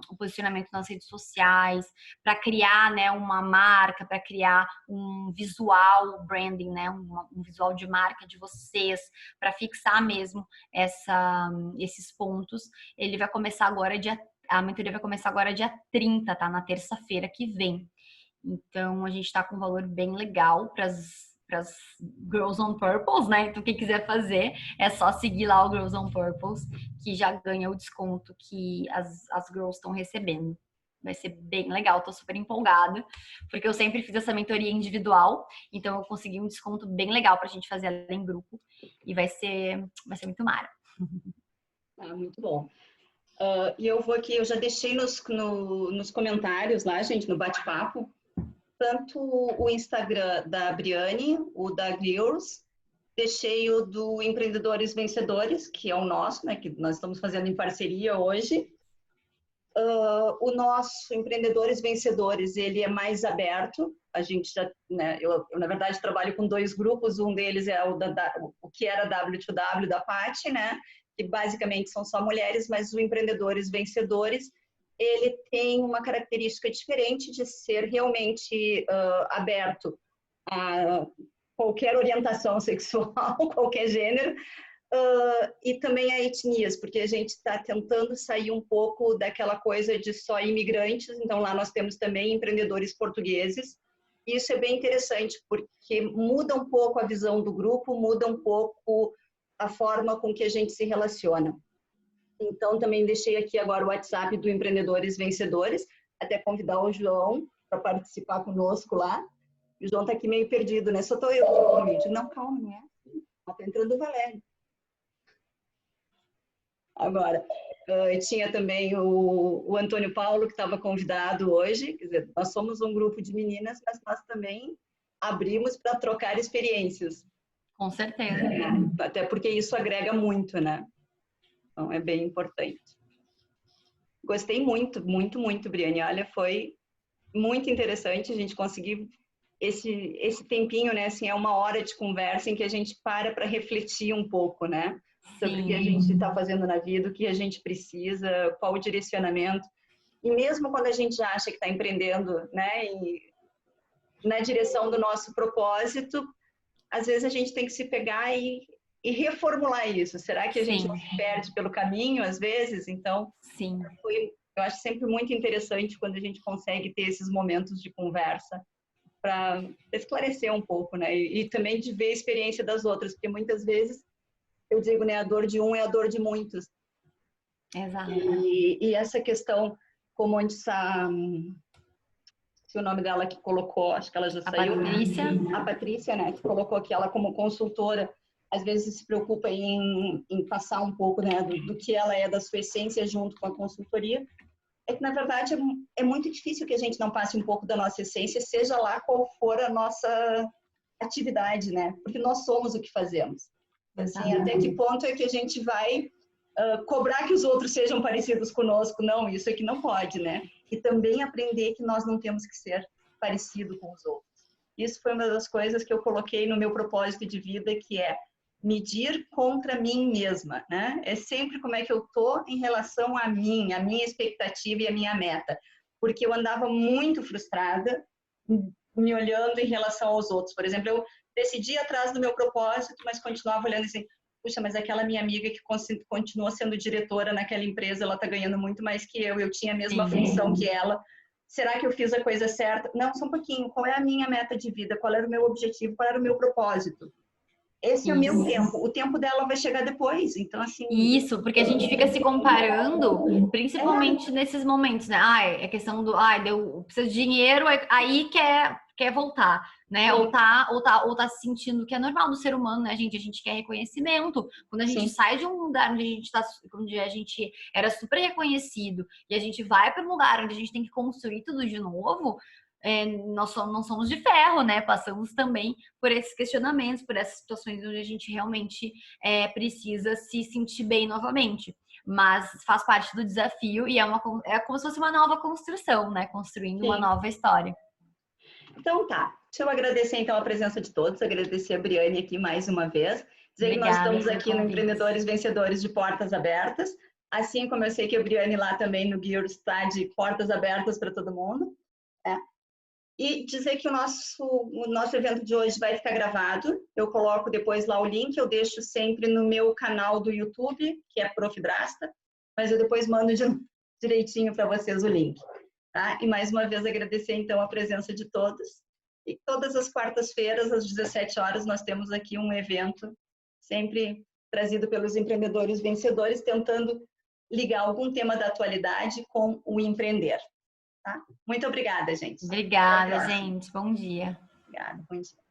o posicionamento nas redes sociais, para criar, né, uma marca, para criar um visual branding, né, um visual de marca de vocês, para fixar mesmo esses pontos. Ele vai começar agora a mentoria vai começar agora dia 30, tá? Na terça-feira que vem. Então, a gente tá com um valor bem legal para as Girls on Purpose, né? Então, quem quiser fazer, é só seguir lá o Girls on Purpose, que já ganha o desconto que as girls estão recebendo. Vai ser bem legal, tô super empolgada, porque eu sempre fiz essa mentoria individual, então eu consegui um desconto bem legal pra gente fazer ela em grupo e vai ser muito mara. Muito bom. E eu vou aqui, eu já deixei nos comentários lá, gente, no bate-papo, tanto o Instagram da Briane, o da Girls, deixei o do Empreendedores Vencedores, que é o nosso, né, que nós estamos fazendo em parceria hoje. O nosso Empreendedores Vencedores, ele é mais aberto. A gente já, né, eu na verdade trabalho com 2 grupos, um deles é o que era W2W da Paty, né, que basicamente são só mulheres, mas o Empreendedores Vencedores, ele tem uma característica diferente de ser realmente aberto a qualquer orientação sexual, qualquer gênero, e também a etnias, porque a gente está tentando sair um pouco daquela coisa de só imigrantes, então lá nós temos também empreendedores portugueses. Isso é bem interessante, porque muda um pouco a visão do grupo, muda um pouco a forma com que a gente se relaciona. Então, também deixei aqui agora o WhatsApp do Empreendedores Vencedores, até convidar o João para participar conosco lá. O João está aqui meio perdido, né? Só estou eu no vídeo. Não, calma, não é assim. Está entrando o Valério. Agora, tinha também o Antônio Paulo, que estava convidado hoje. Quer dizer, nós somos um grupo de meninas, mas nós também abrimos para trocar experiências. Com certeza. Até porque isso agrega muito, né? Então, é bem importante. Gostei muito, muito, muito, Briane. Olha, foi muito interessante a gente conseguir esse tempinho, né? Assim, é uma hora de conversa em que a gente para refletir um pouco, né? Sobre o que a gente está fazendo na vida, o que a gente precisa, qual o direcionamento. E mesmo quando a gente acha que está empreendendo, né? E na direção do nosso propósito, às vezes a gente tem que se pegar e reformular isso. Será que a gente não se perde pelo caminho, às vezes? Então, eu acho sempre muito interessante quando a gente consegue ter esses momentos de conversa para esclarecer um pouco, né? E também de ver a experiência das outras, porque muitas vezes, eu digo, né, a dor de um é a dor de muitos. Exato. E essa questão, como antes se o nome dela que colocou, acho que ela já saiu. A Patrícia, né, que colocou aqui ela como consultora, às vezes se preocupa em passar um pouco, né, do que ela é, da sua essência junto com a consultoria. É que, na verdade, é muito difícil que a gente não passe um pouco da nossa essência, seja lá qual for a nossa atividade, né? Porque nós somos o que fazemos. Assim, até que ponto é que a gente vai cobrar que os outros sejam parecidos conosco? Não, isso é que não pode, né? E também aprender que nós não temos que ser parecido com os outros. Isso foi uma das coisas que eu coloquei no meu propósito de vida, que é medir contra mim mesma, né? É sempre como é que eu tô em relação a minha expectativa e a minha meta. Porque eu andava muito frustrada, me olhando em relação aos outros. Por exemplo, eu decidi ir atrás do meu propósito, mas continuava olhando assim, puxa, mas aquela minha amiga que continua sendo diretora naquela empresa, ela tá ganhando muito mais que eu tinha a mesma função que ela. Será que eu fiz a coisa certa? Não, só um pouquinho. Qual é a minha meta de vida? Qual era o meu objetivo? Qual era o meu propósito? Esse é o meu tempo. O tempo dela vai chegar depois. Então, assim... Isso, porque a gente fica se comparando, principalmente nesses momentos, né? É questão do... precisa de dinheiro, aí quer voltar, né? Ou tá se sentindo que é normal do ser humano, né, gente? A gente quer reconhecimento. Quando a gente sai de um lugar onde a gente era super reconhecido e a gente vai para um lugar onde a gente tem que construir tudo de novo... nós não somos de ferro, né? Passamos também por esses questionamentos, por essas situações onde a gente realmente precisa se sentir bem novamente. Mas faz parte do desafio e é como se fosse uma nova construção, né? Construindo uma nova história. Então tá, deixa eu agradecer então a presença de todos, agradecer a Briane aqui mais uma vez. Dizer que nós estamos aqui no Empreendedores Vencedores de Portas Abertas, assim como eu sei que a Briane lá também no Gears está de portas abertas para todo mundo, né? E dizer que o nosso evento de hoje vai ficar gravado. Eu coloco depois lá o link, eu deixo sempre no meu canal do YouTube, que é Prof. Drasta, mas eu depois mando direitinho para vocês o link. Tá? E mais uma vez agradecer então a presença de todos. E todas as quartas-feiras, às 17 horas, nós temos aqui um evento, sempre trazido pelos empreendedores vencedores, tentando ligar algum tema da atualidade com o empreender. Tá? Muito obrigada, gente. Obrigada, gente. Bom dia. Obrigada, bom dia.